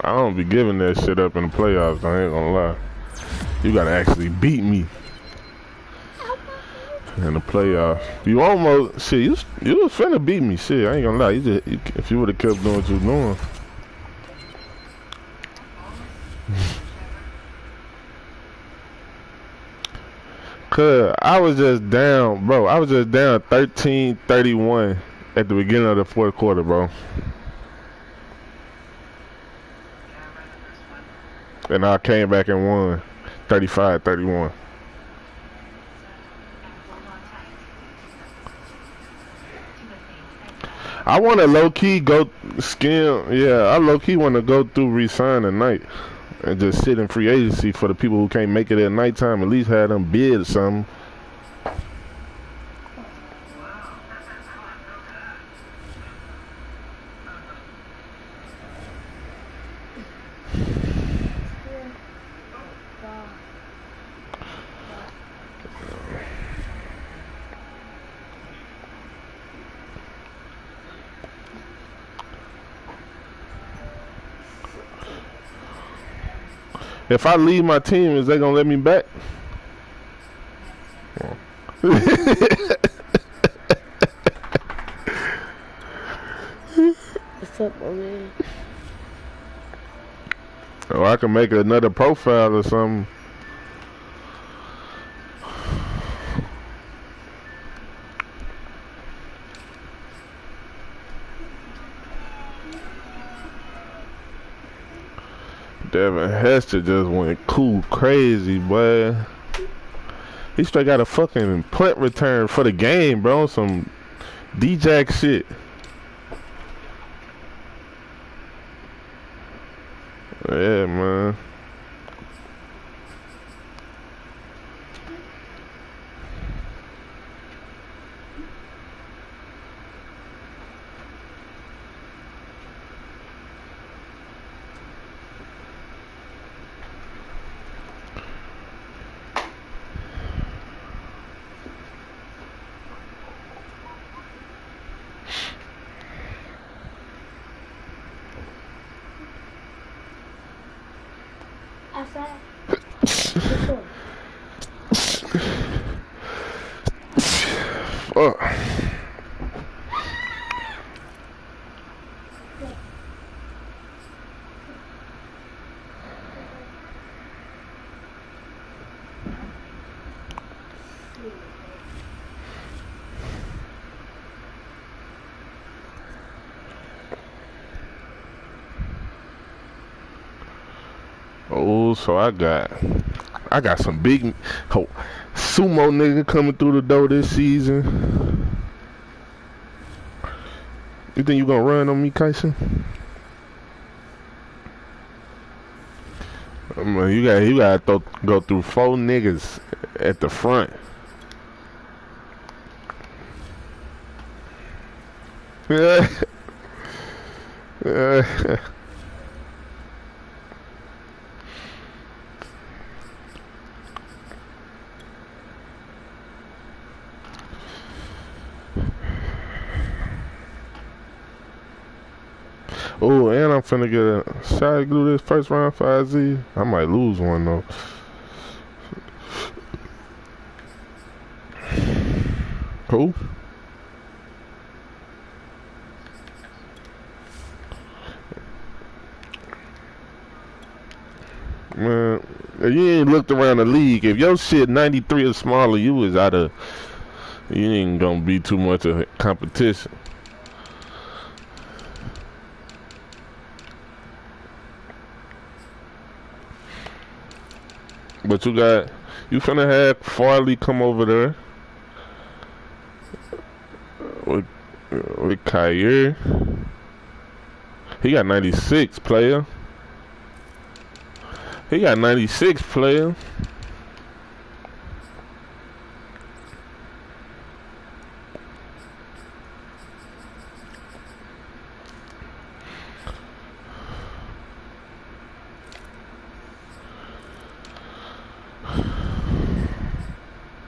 I don't be giving that shit up in the playoffs. I ain't gonna lie. You gotta actually beat me in the playoffs. You almost shit. You was finna beat me. Shit, I ain't gonna lie. If you would have kept doing what you was doing. Cause I was just down, bro. I was just down 13-31 at the beginning of the fourth quarter, bro. And I came back and won 35-31. I want to low-key go skim. Yeah, I low-key want to go through re-sign tonight and just sit in free agency for the people who can't make it at nighttime. At least have them bid or something. If I leave my team, is they gonna let me back? What's up, my man? Or I can make another profile or something. Devin Hester just went crazy, boy. He straight got a fucking punt return for the game, bro. Some D-Jack shit. Yeah, man. outside? Fuck. Oh, so I got some big sumo nigga coming through the door this season. You think you gonna run on me, Kyson? You gotta go through 4 niggas at the front. Yeah. Oh, and I'm finna get a shot to do this first round 5Z. I might lose one though. Who? Man, you ain't looked around the league. If your shit 93 or smaller, you ain't gonna be too much of a competition. But you finna have Farley come over there with Kyrie. He got 96, player. He got 96, player.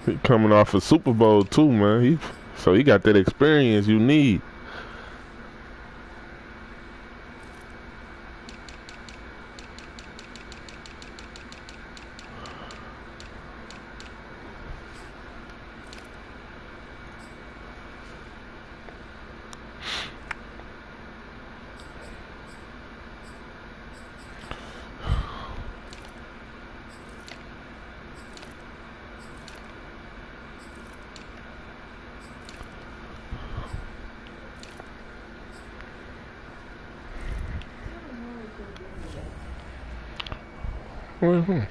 He coming off a Super Bowl too, man. So he got that experience you need. Mm-hmm.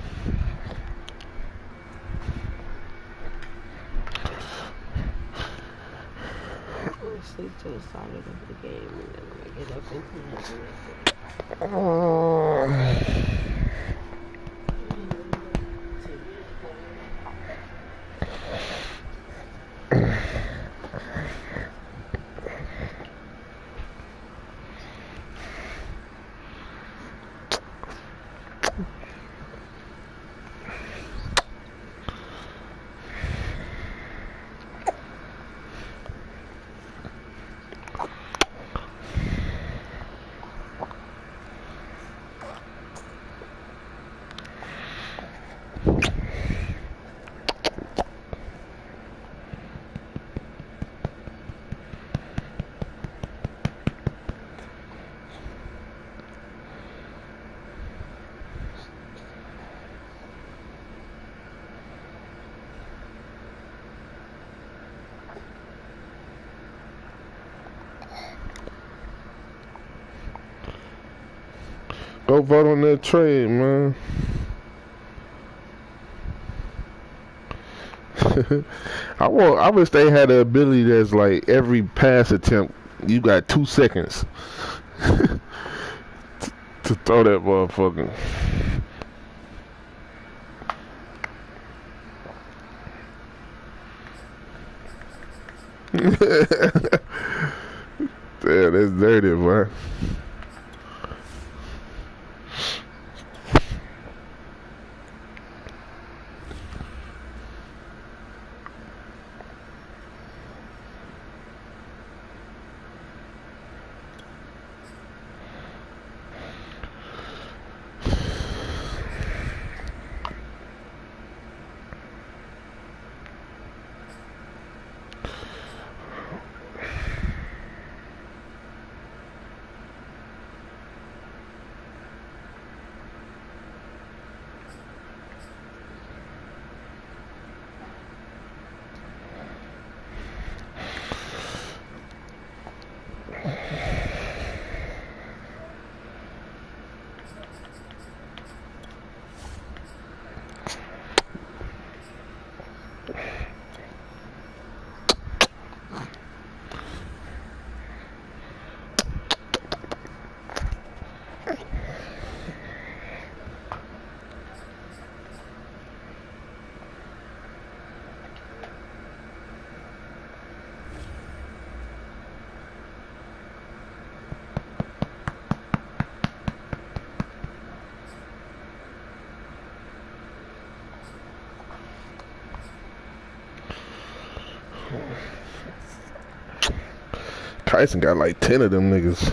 Sleep to the side of the game and then when I get up and come over Go vote on that trade, man. I wish they had the ability that's like every pass attempt you got 2 seconds to throw that motherfucker. Damn, that's dirty, man. Tyson got like 10 of them niggas.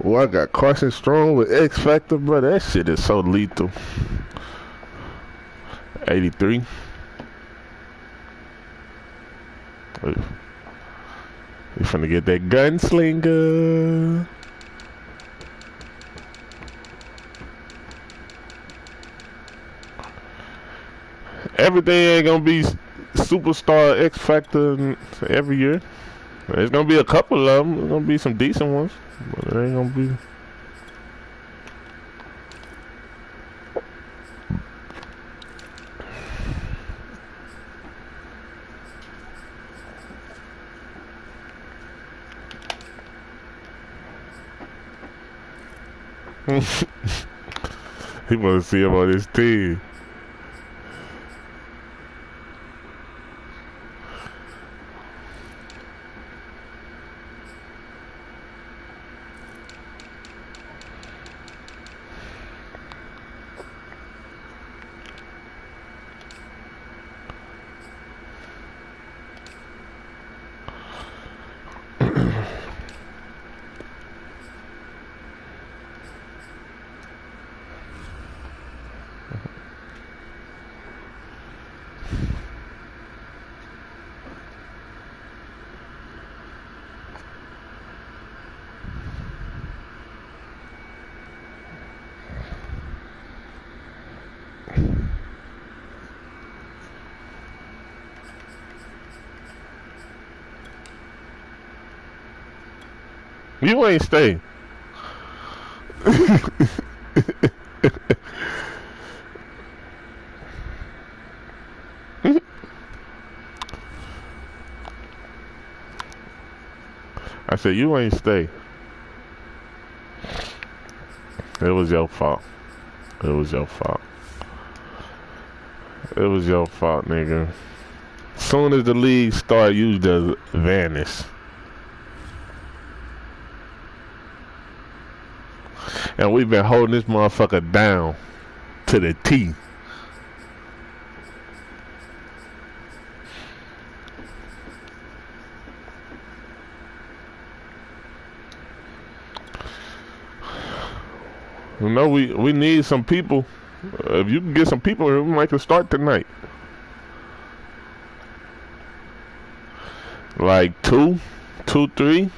Oh, I got Carson Strong with X Factor, bro. That shit is so lethal. 83. We finna get that gunslinger. Everything ain't gonna be superstar X Factor every year. There's gonna be a couple of them. There's gonna be some decent ones, but it ain't gonna be. He wanna see him on his team. You ain't stay. I said you ain't stay. It was your fault. It was your fault. It was your fault, nigga. Soon as the league start, you just vanish. And we've been holding this motherfucker down to the T. You know, we need some people. If you can get some people here, we might can start tonight. Like two, 3.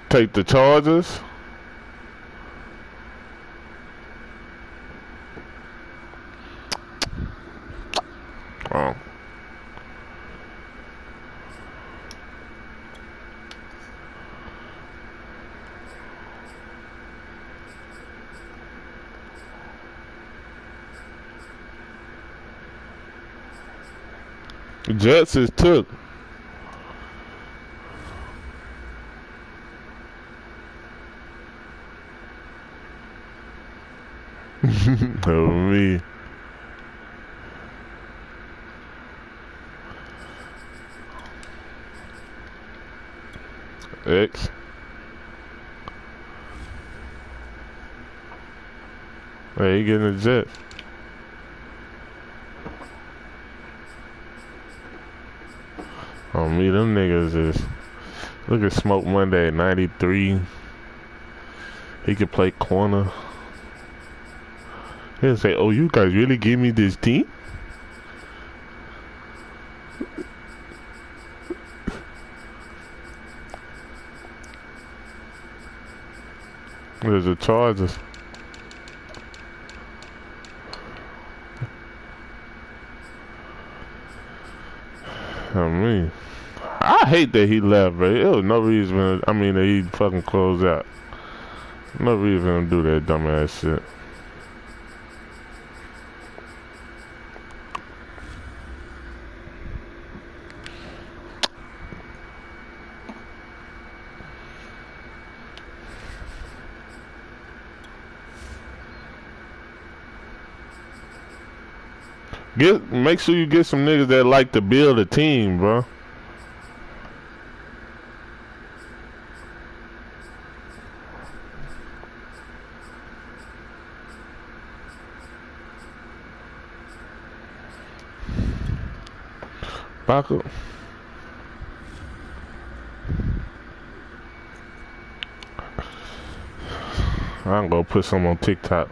Take the Chargers. Oh. Jets is took. Oh me. X. Hey, you getting a jet? Oh me, them niggas is. Look at Smoke Monday at 93. He could play corner. He'll say, "Oh, you guys really give me this team?" There's the Chargers. I mean, I hate that he left, bro. There was no reason. I mean, that he fucking closed out. No reason to do that dumbass shit. Make sure you get some niggas that like to build a team, bro. Back up. I'm gonna put some on TikTok.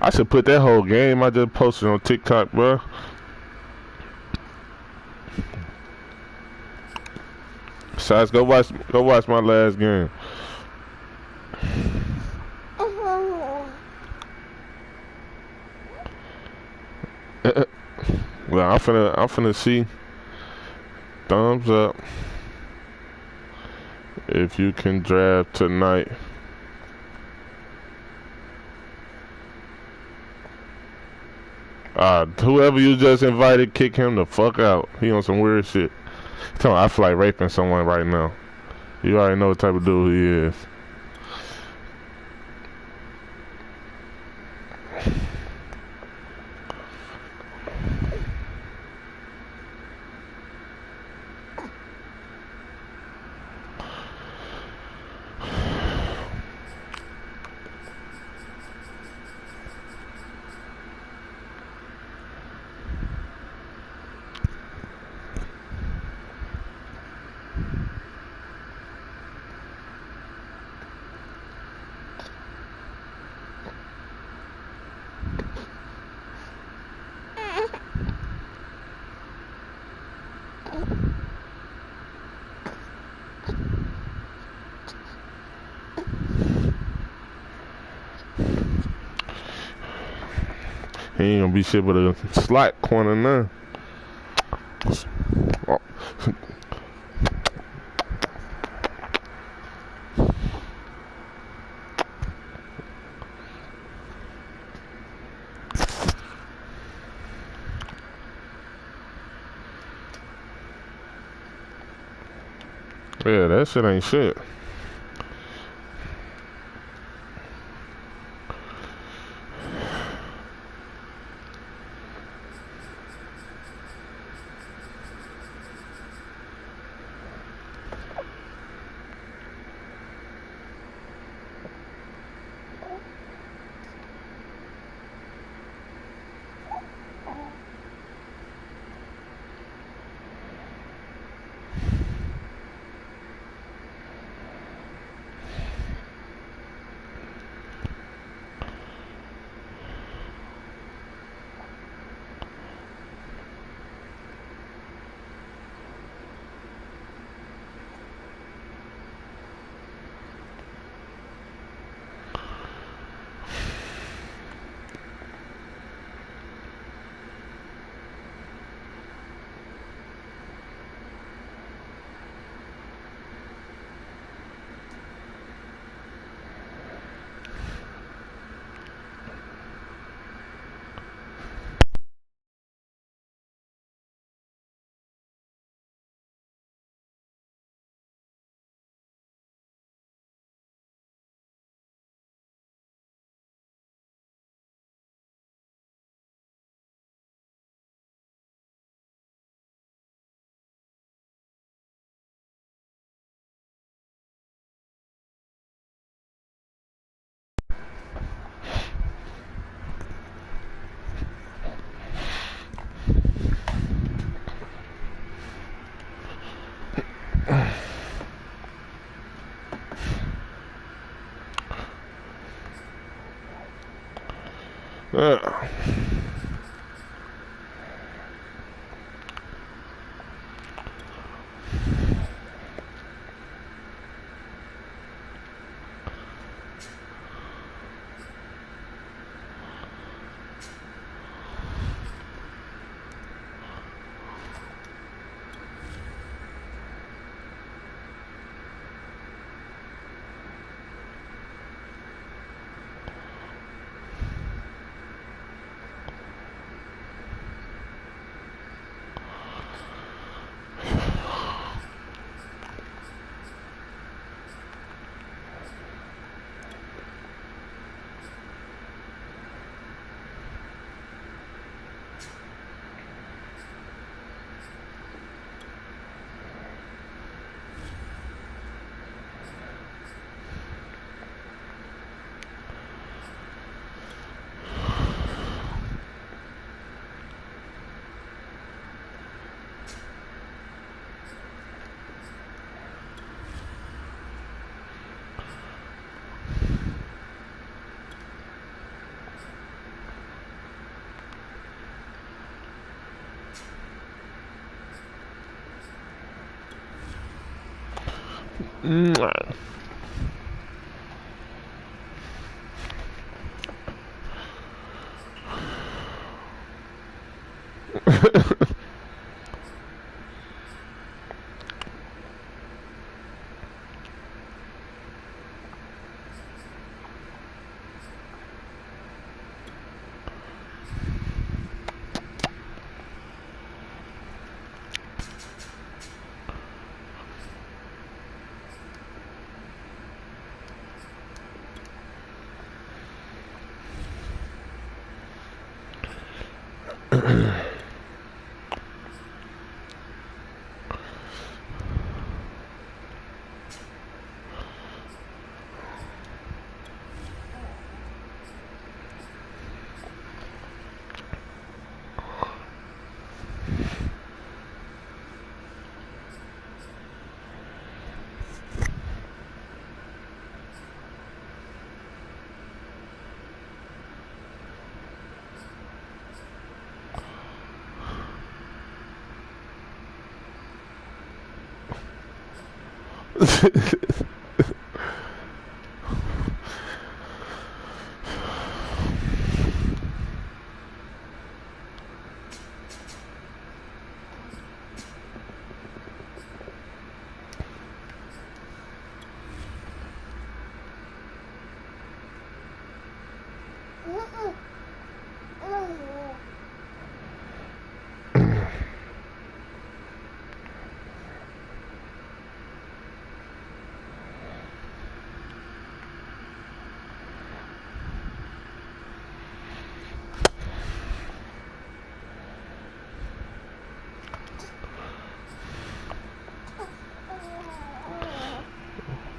I should put that whole game I just posted on TikTok, bro. Besides, go watch my last game. Well, I'm finna see. Thumbs up if you can draft tonight. Whoever you just invited, kick him the fuck out. He on some weird shit. Tell me I feel like raping someone right now. You already know what type of dude he is. He ain't gonna be shit but a slot corner now. Oh. Yeah, that shit ain't shit. Yeah. Mwah.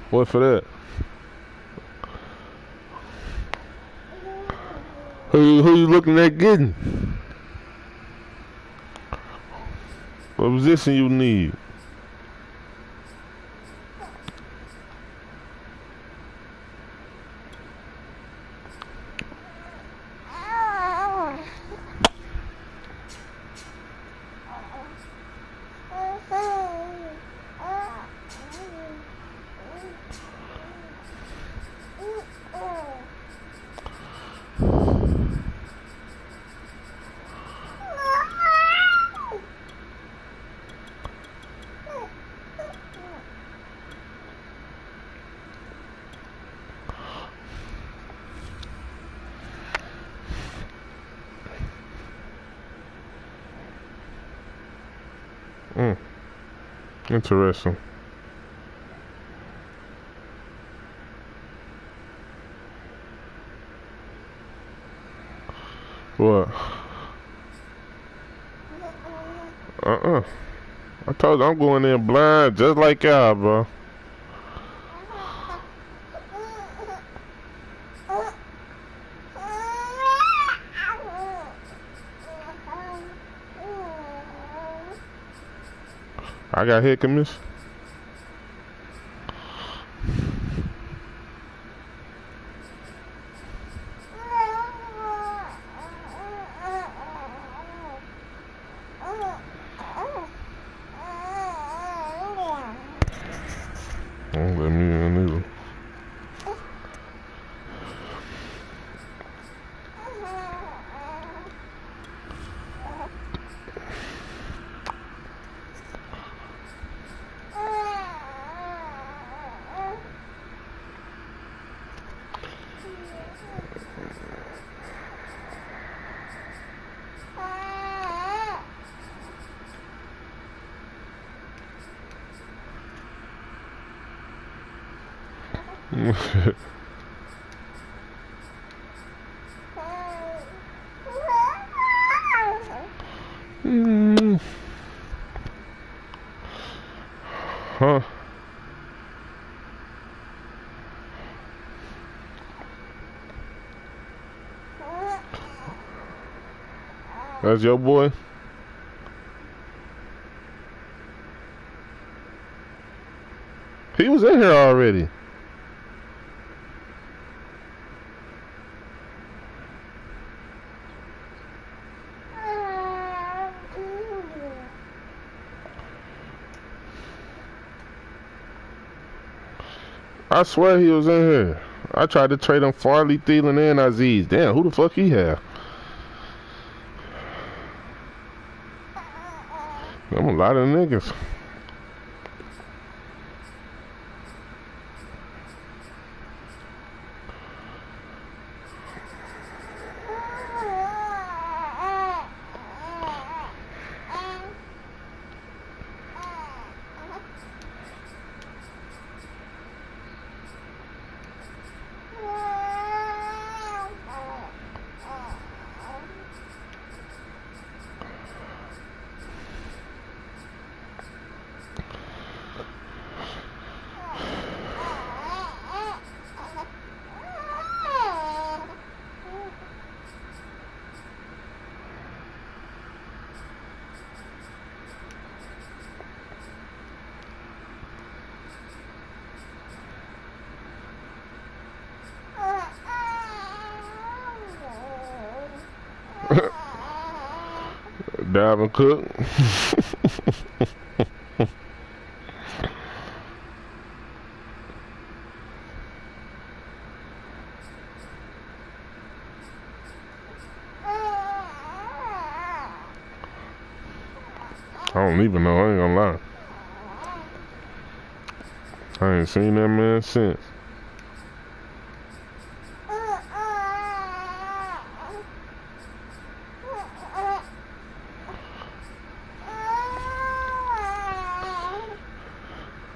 What for that? Who you looking at getting? What position you need? Interesting. What? I told you I'm going in blind just like y'all, bro. I got hit, miss. Don't let me in either. Huh? That's your boy? He was in here already. I swear he was in here. I tried to trade him Farley, Thielen, and Aziz. Damn, who the fuck he have? I'm a lot of niggas. Dalvin Cook. I don't even know, I ain't gonna lie. I ain't seen that man since.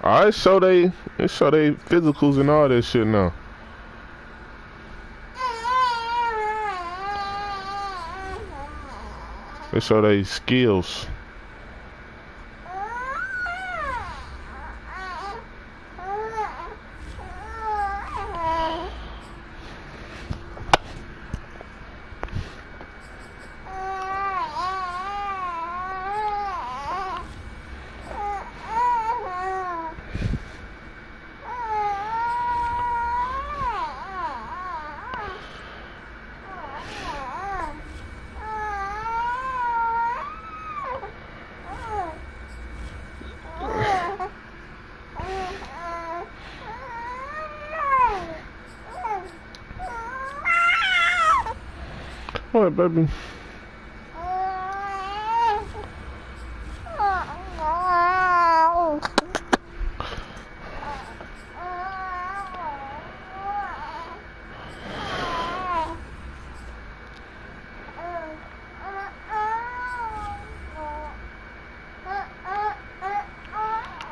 Oh, it show they physicals and all that shit now. It show they skills. What, baby?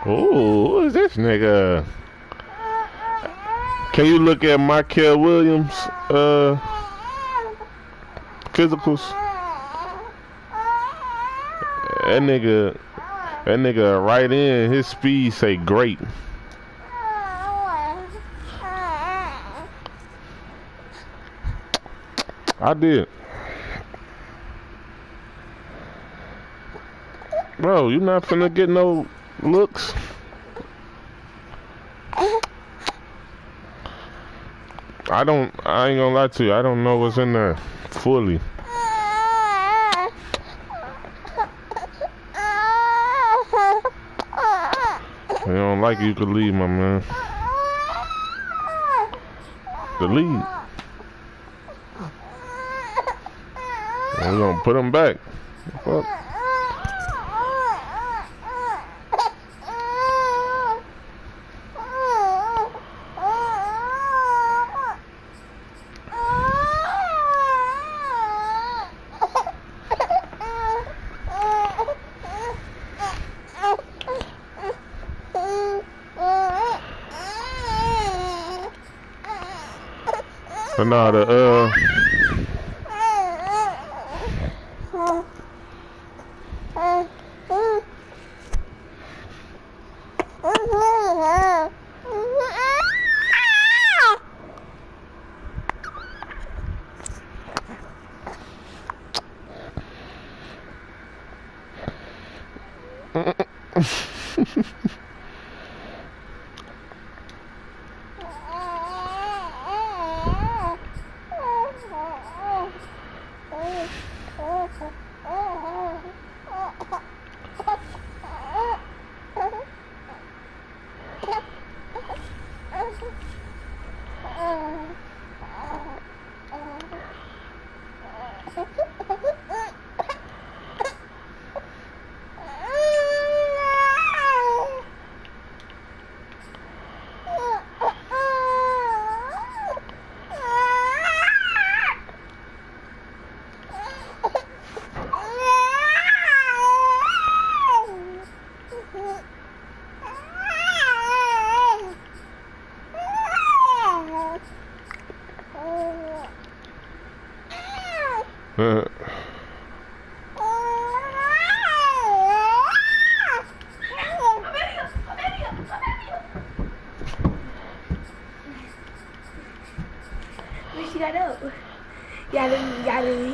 Ooh, who is this nigga? Can you look at Michael Williams' physicals? That nigga right in, his speed say great. I did. Bro, you not finna get no looks. I ain't gonna lie to you, I don't know what's in there fully. If you don't like it, you could leave, my man. The lead. We're gonna put him back. Fuck. But nah,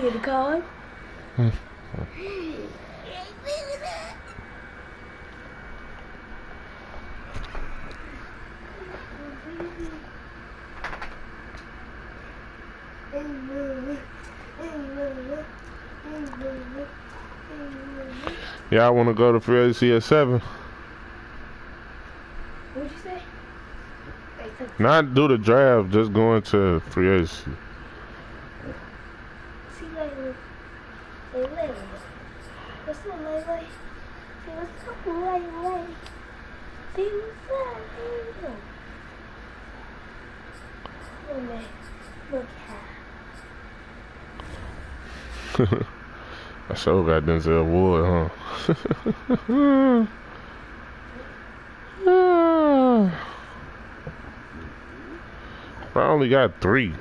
see the card? Yeah, I want to go to free agency at 7. What'd you say? Not do the draft, just going to free agency. See, Lele. Lele. What's up, Lele? See, what's up, Lele? See, what's up, Lele? Lele. Look at I sure got Denzel Ward, huh? I only got 3.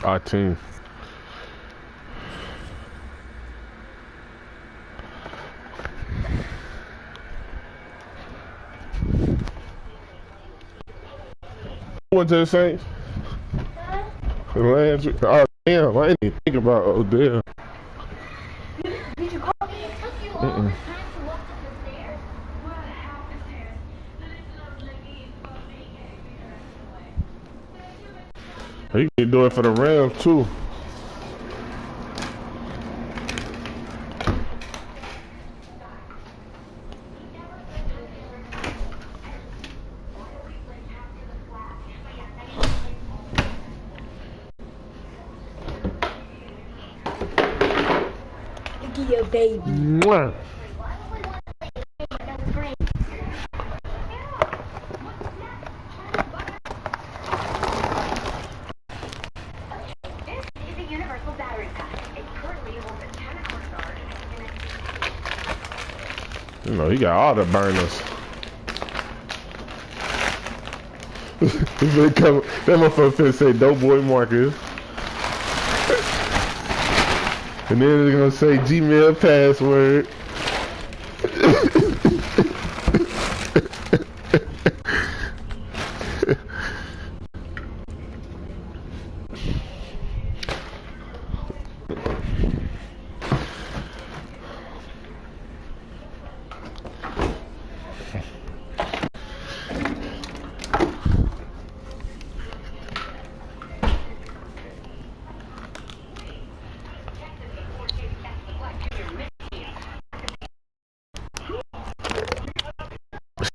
Our team. Went to the Saints. Landry. Oh damn! I didn't even think about Odell. Did you call me? It took you all this time to walk up the stairs? What happened? You can do it for the Rams too. Look at your baby. Mwah. You know, he got all the burners. That motherfucker finna say Doughboy Marcus. And then they're gonna say Gmail password.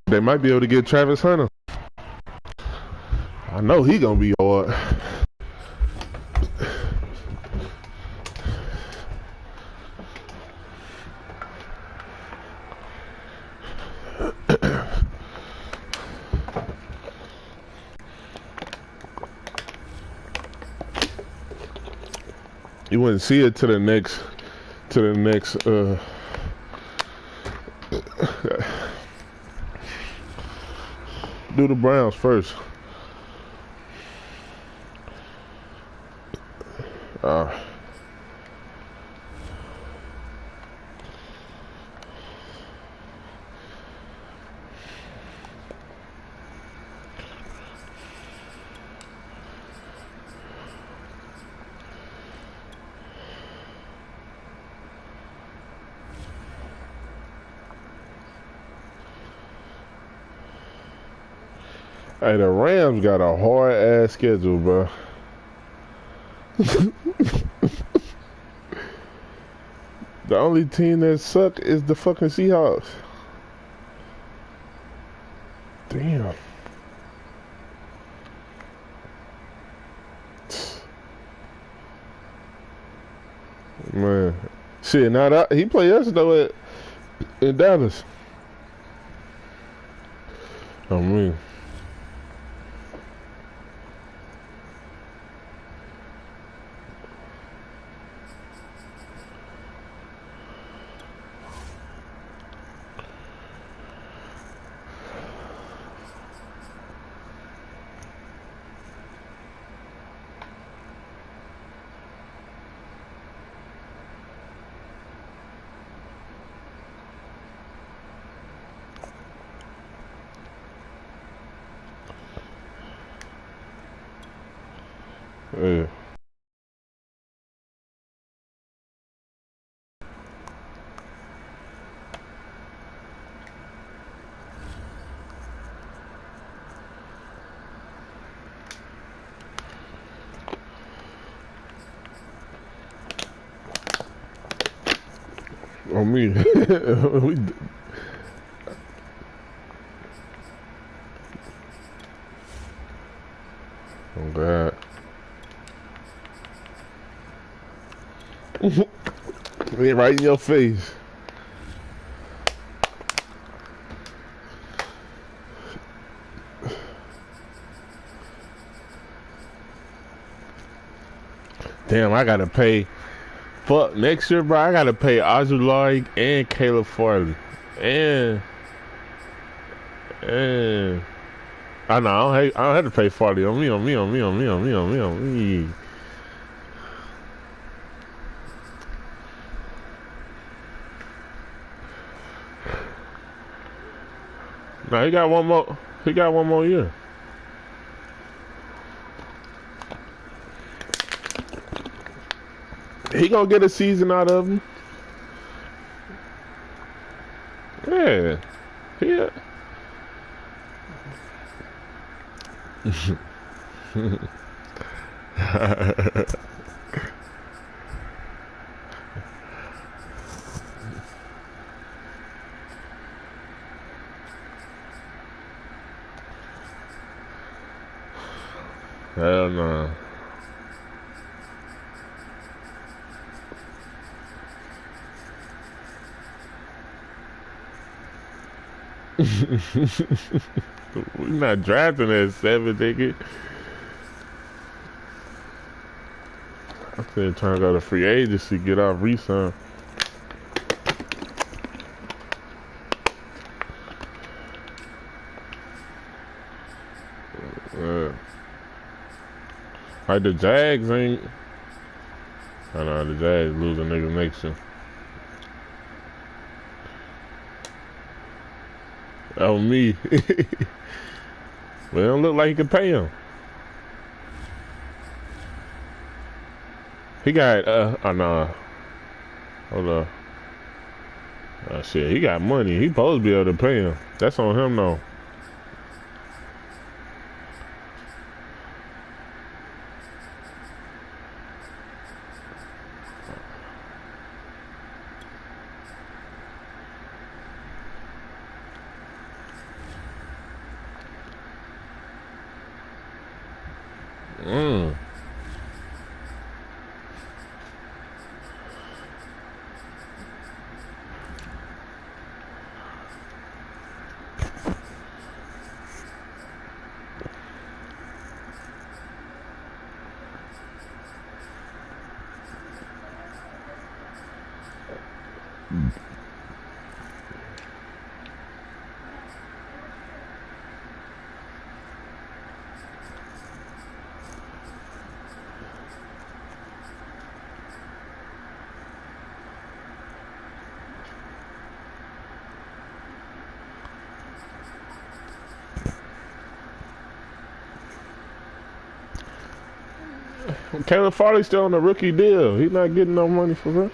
They might be able to get Travis Hunter. I know he gonna be hard. You wouldn't see it to the next do the Browns first. Hey, the Rams got a hard ass schedule, bro. The only team that suck is the fucking Seahawks. Damn. Man. Shit, now that he played us though in Dallas. I mean. Yeah. I mean, we. Oh God. They right in your face. Damn, I gotta pay. Fuck, next year, bro, I gotta pay Azulari and Caleb Farley. And I know I don't have to pay Farley on me. No, he got one more. He got one more year. He gonna get a season out of him. Yeah. Yeah. Hell no. We're not drafting at 7, nigga. I'm still trying to go to free agency, get off re-sign. Like the Jags ain't. I know the Jags lose a nigga next year. Oh me. Well, it don't look like he could pay him. He got oh no. Hold up. Oh shit, he got money. He supposed to be able to pay him. That's on him though. Caleb Farley's still on a rookie deal. He's not getting no money for him.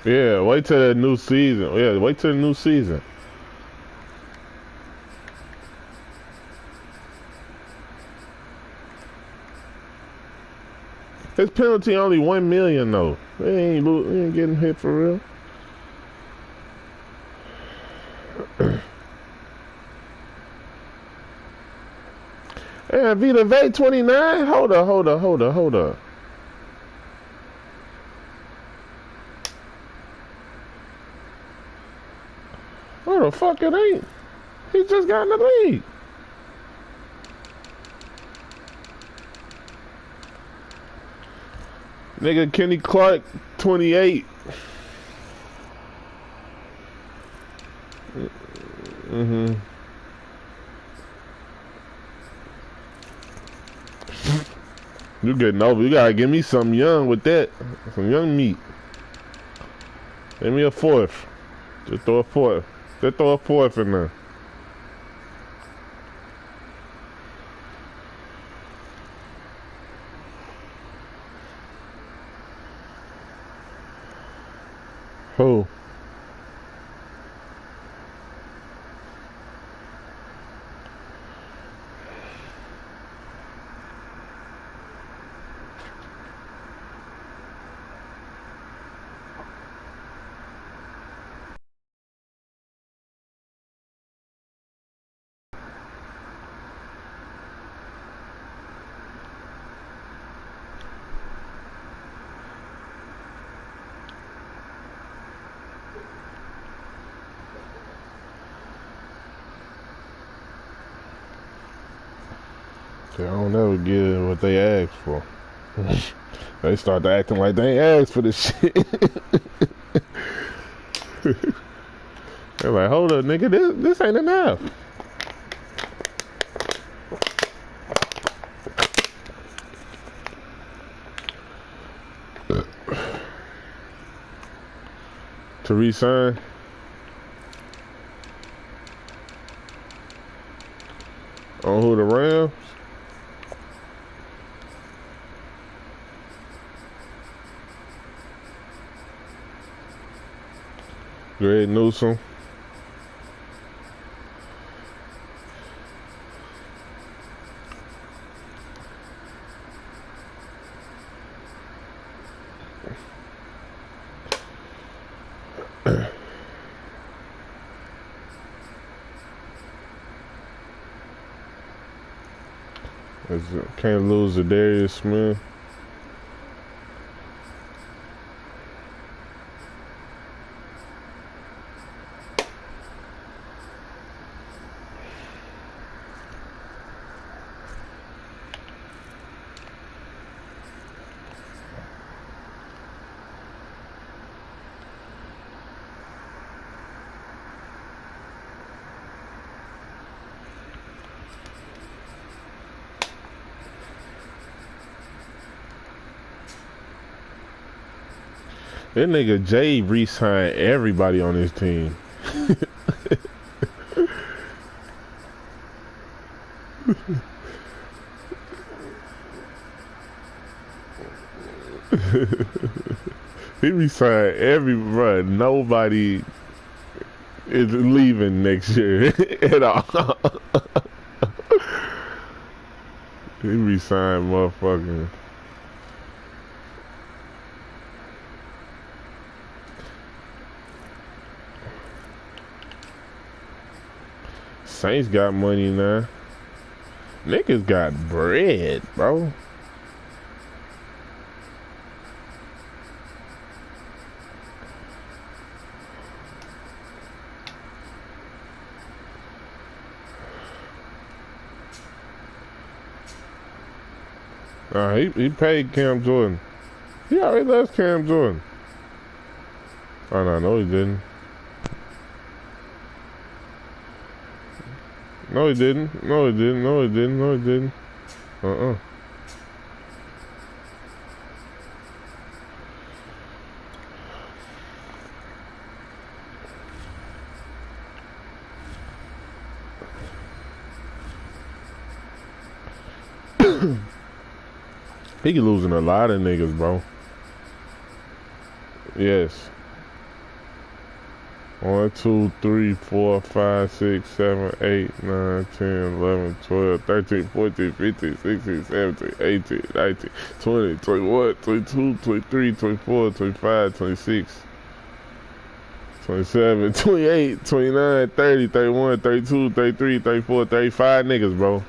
Yeah, wait till the new season. Yeah, wait till the new season. His penalty only $1 million though. He ain't getting hit for real. Man, Vita Vey 29? Hold up. Where the fuck it ain't? He just got in the league. Nigga, Kenny Clark, 28. Mm-hmm. You getting over. You gotta give me something young with that. Some young meat. Give me a fourth. Just throw a fourth. Just throw a fourth in there. Who? They don't ever get what they ask for. They start to acting like they ain't asked for this shit. They're like, hold up, nigga, this ain't enough. To re-sign? On who, the Rams? Greg Newsom. Can't lose to Darius Smith. That nigga Jay re-signed everybody on his team. He re-signed everybody. Nobody is leaving next year at all. He re-signed motherfucking. Saints got money now. Niggas got bread, bro. Nah, he paid Cam Jordan. He already left Cam Jordan. Oh, no, he didn't. No, he didn't. No, he didn't. No, he didn't. No, he didn't. He losing a lot of niggas, bro. Yes. 1, 2, 3, 4, 5, 6, 7, 8, 9, 10, 11, 12, 13, 14, 15, 16, 17, 18, 19, 20, 21, 22, 23, 24, 25, 26, 27, 28, 29, 30, 31, 32, 33, 34, 35 niggas, bro.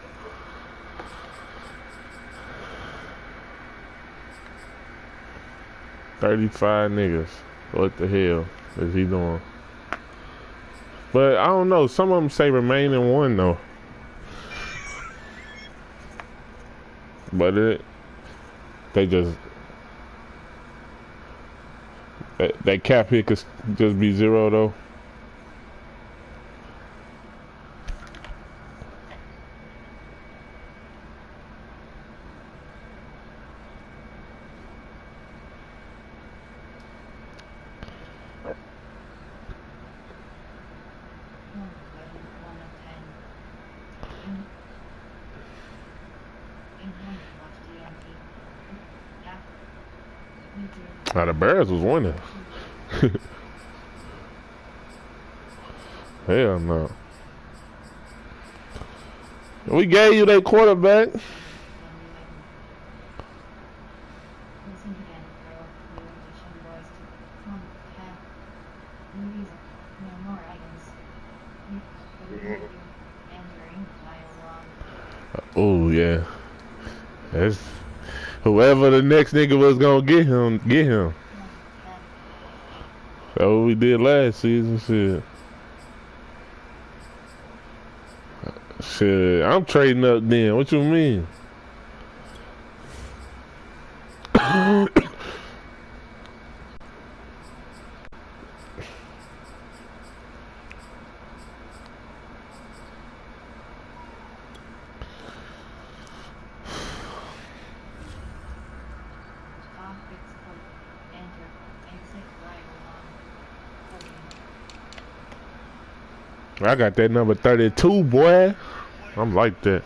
35 niggas. What the hell is he doing? But I don't know. Some of them say remain in one though. But they just that cap hit could just be 0 though. Now the Bears was winning. Hell no. We gave you that quarterback. Oh yeah. That's whoever the next nigga was gonna get him. That's what we did last season, shit. Shit, I'm trading up then. What you mean? I got that number 32, boy. I'm like that.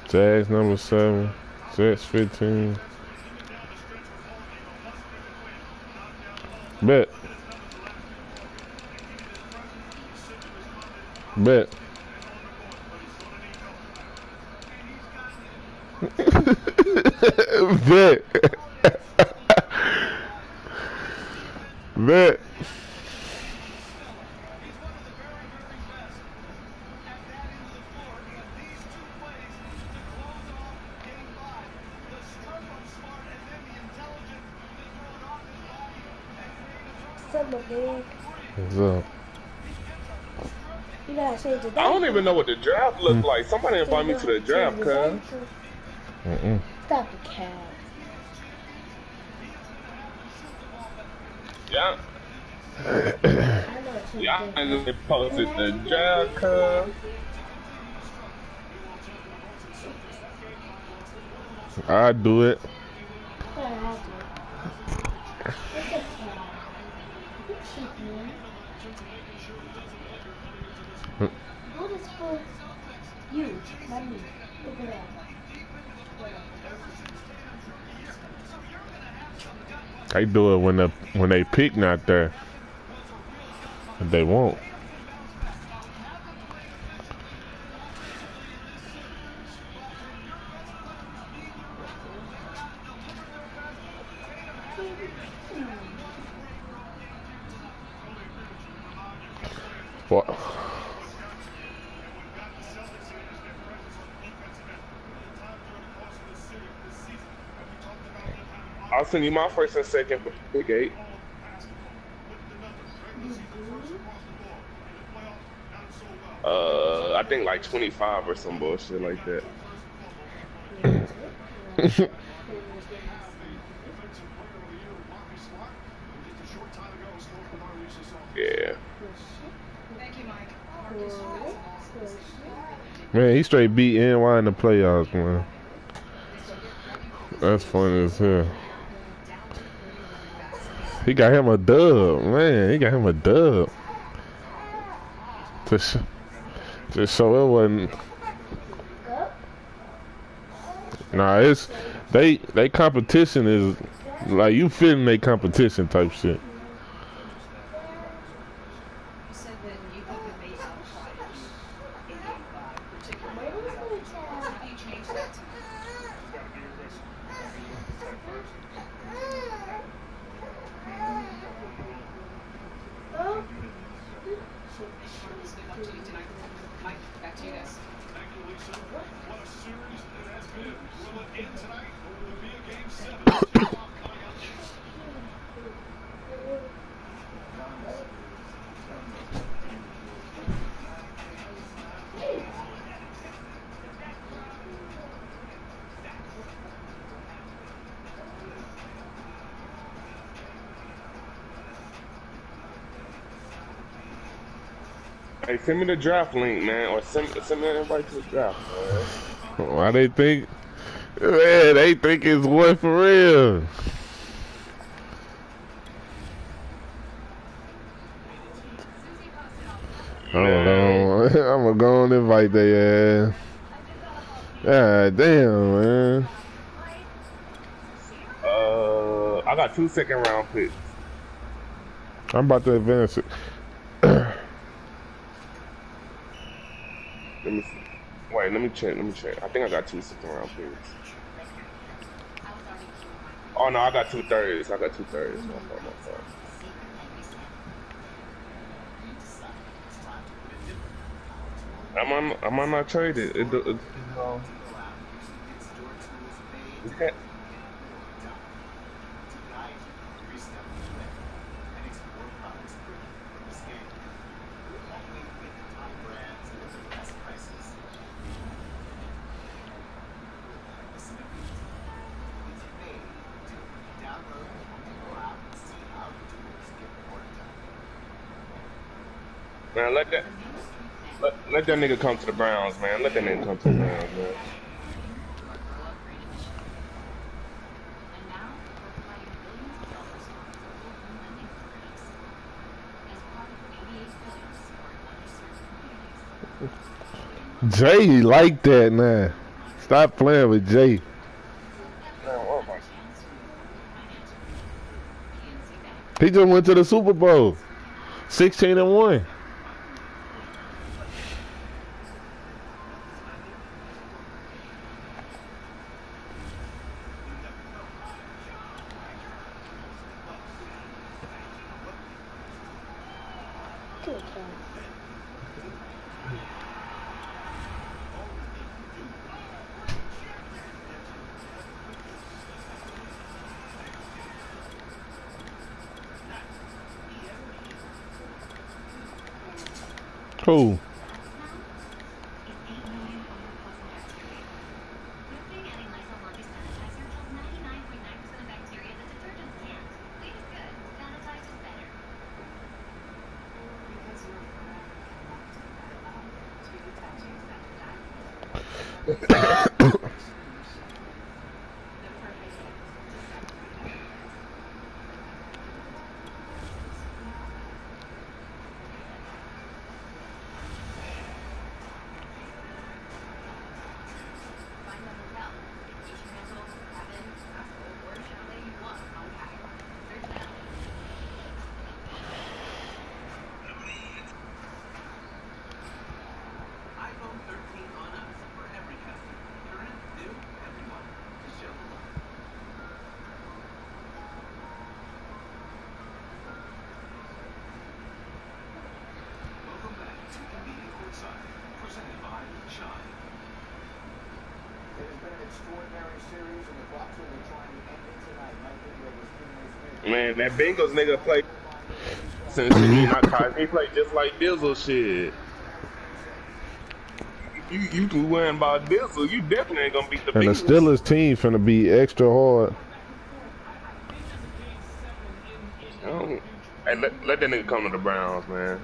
Jags number 7, Jets 15. Bet. Bet. Bet. Bet. What's up? You gotta say the I don't even know what the draft looks like. Somebody invite me to the draft, cuz. Stop the cat. Yeah. Yeah, I just posted the draft, cuz. I do it. What is for you, not me? Look at that. They do it when they pick not there. But they won't. What? I'll send you my first and second for pick 8. I think like 25 or some bullshit like that. Yeah. Man, he straight beat NY in the playoffs, man. That's funny as hell. He got him a dub, man. He got him a dub. To show it wasn't. Nah, it's they competition is like you feeling they competition type shit. Hey, send me the draft link, man, or send me an invite to the draft, man. Why they think? Man, they think it's one for real. Hold on, I'm gonna go and invite their ass. God damn, man. I got 2 second-round picks. I'm about to advance it. Let me see. Wait, let me check. I think I got 2 second-round picks. Oh no, I got 2 thirds. My fault. I might not trade it. Man, let that nigga come to the Browns, man. Let that nigga come to the Browns, man. Jay like that now. Stop playing with Jay. He just went to the Super Bowl. 16-1. Cool. Man, that Bengals nigga played since he not caught. He played just like Dizzle shit. You too worrying about Dizzle. You definitely ain't gonna beat the Bengals. And the Steelers team finna be extra hard. Hey, let that nigga come to the Browns, man.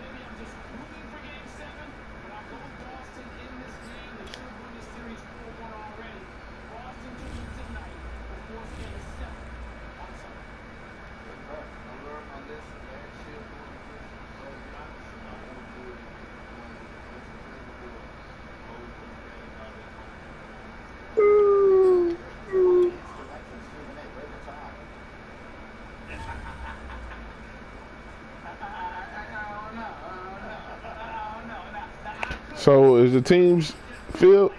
So is the teams filled?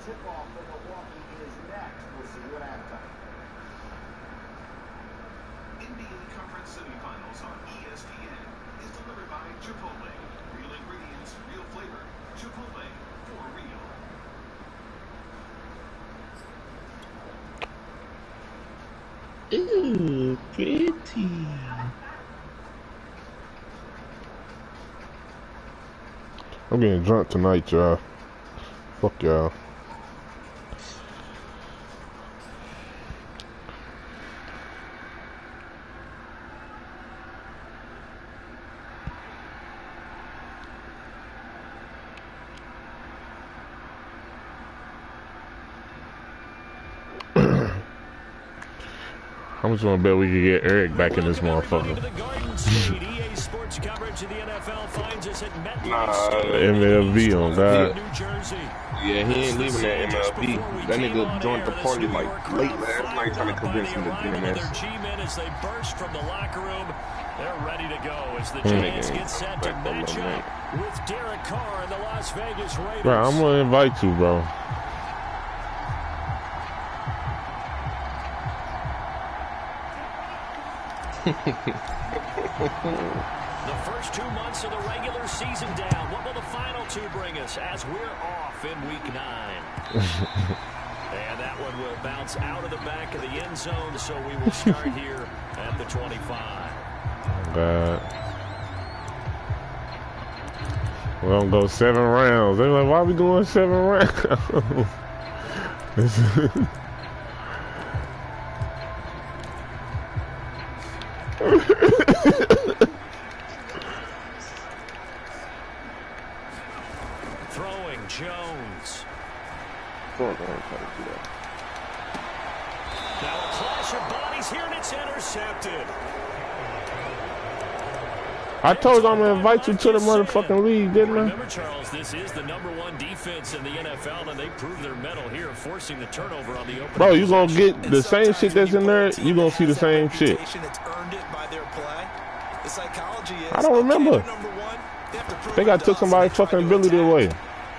tip-off for Milwaukee is next. We'll see you at halftime. NBA Conference semifinals on ESPN is delivered by Chipotle. Real ingredients, real flavor. Chipotle, for real. Ooh, pretty. I'm getting drunk tonight, y'all. Fuck y'all. How much want to bet we could get Eric back in this motherfucker? MLB on God. Yeah, he ain't leaving that MLB. That nigga joined the party like late last night trying to convince him to be in this. They're ready to go as the Giants get set to match up with Derek Carr and the Las Vegas Raiders. Bro, I'm gonna invite you, bro. The first 2 months of the regular season down. What will the final two bring us as we're off in week 9? And that one will bounce out of the back of the end zone, so we will start here at the 25. God. We're gonna go 7 rounds. They're like, why are we going 7 rounds? Throwing Jones. Now a clash of bodies here, and it's intercepted. I told you I'm gonna invite you to the motherfucking league, didn't I? Remember, Charles, this is the #1 defense in the NFL, and they proved their mettle here, forcing the turnover on the opening. Bro, you gonna get the same shit that's in there. You gonna see the same shit. I don't remember. I think I took somebody's fucking ability away.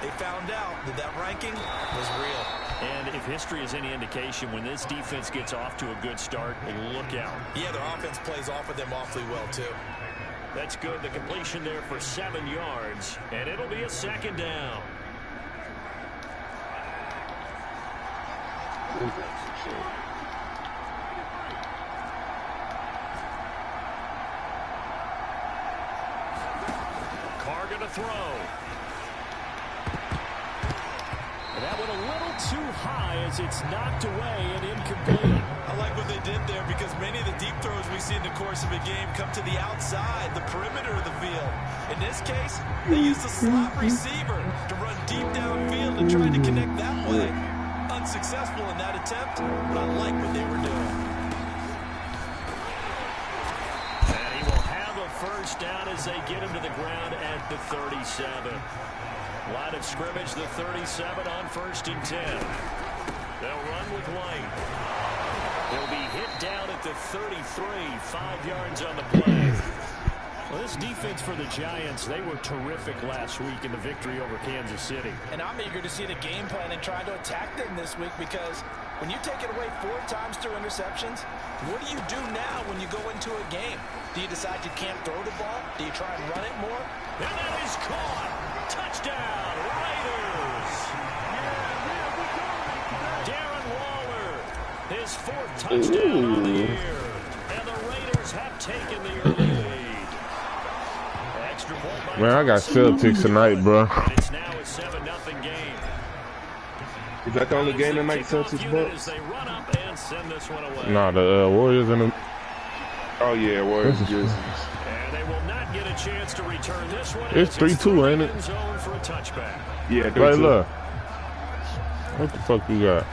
They found out that ranking was real. And if history is any indication, when this defense gets off to a good start, look out. Yeah, their offense plays off of them awfully well, too. That's good. The completion there for 7 yards, and it'll be a 2nd down. Carr gonna throw. And that went a little too high as it's knocked away and incomplete. I like what they did there because many of the deep throws we see in the course of a game come to the outside, the perimeter of the field. In this case, they used the slot receiver to run deep downfield and try to connect that way. Unsuccessful in that attempt, but I like what they were doing. And he will have a first down as they get him to the ground at the 37. Line of scrimmage, the 37 on 1st and 10. They'll run with White. They'll be hit down at the 33, 5 yards on the play. Well, this defense for the Giants, they were terrific last week in the victory over Kansas City. And I'm eager to see the game plan and try to attack them this week because when you take it away 4 times through interceptions, what do you do now when you go into a game? Do you decide you can't throw the ball? Do you try and run it more? And that is caught. Touchdown, Raiders. Darren Waller, his 4th touchdown on the year. And the Raiders have taken the early lead. Extra point by Man, I got Celtics tonight, bro. It's now a 7-0 game. Is that the only game tonight, Celtics Bucks? They run up and send this one away. Nah, the Warriors and the... Oh yeah, Warriors. And they will not get a chance to return this one. It's 3-2, ain't it? Zone for a touchback. Yeah, Right, look. What the fuck you got?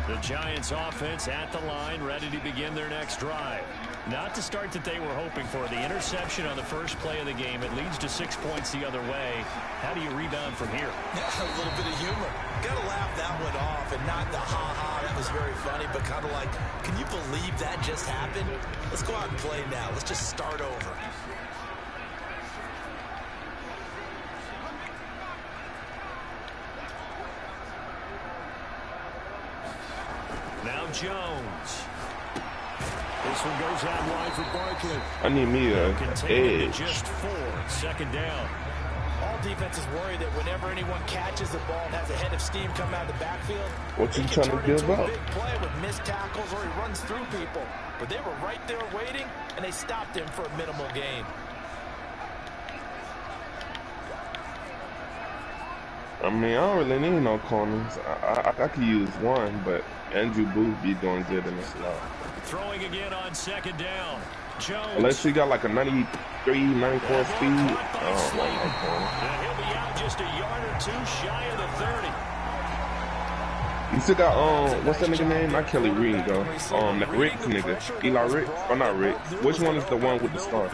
The Giants offense at the line, ready to begin their next drive. Not the start that they were hoping for. The interception on the first play of the game. It leads to 6 points the other way. How do you rebound from here? Yeah, a little bit of humor. Got to laugh that one off and not the ha-ha. That was very funny, but kind of like, can you believe that just happened? Let's go out and play now. Let's just start over. Jones. This one goes out wide for Barkley. I need me a Contained to just 4. Second down. All defenses worry that whenever anyone catches the ball and has a head of steam come out of the backfield, what you he can trying to turn give into up? a big play with missed tackles or he runs through people. But they were right there waiting, and they stopped him for a minimal gain. I mean, I don't really need no corners. I could use one, but Andrew Booth be doing good in the slot. Throwing again on second down. Jones. Unless he got like a 93, 94 speed. I don't want no corner. And he'll be out just a yard or 2 shy of the 30. You still got, what's that nigga name? Not Kelly Reed, though. That Rick nigga. Eli Rick? Or not Rick. Which one is the one with the star?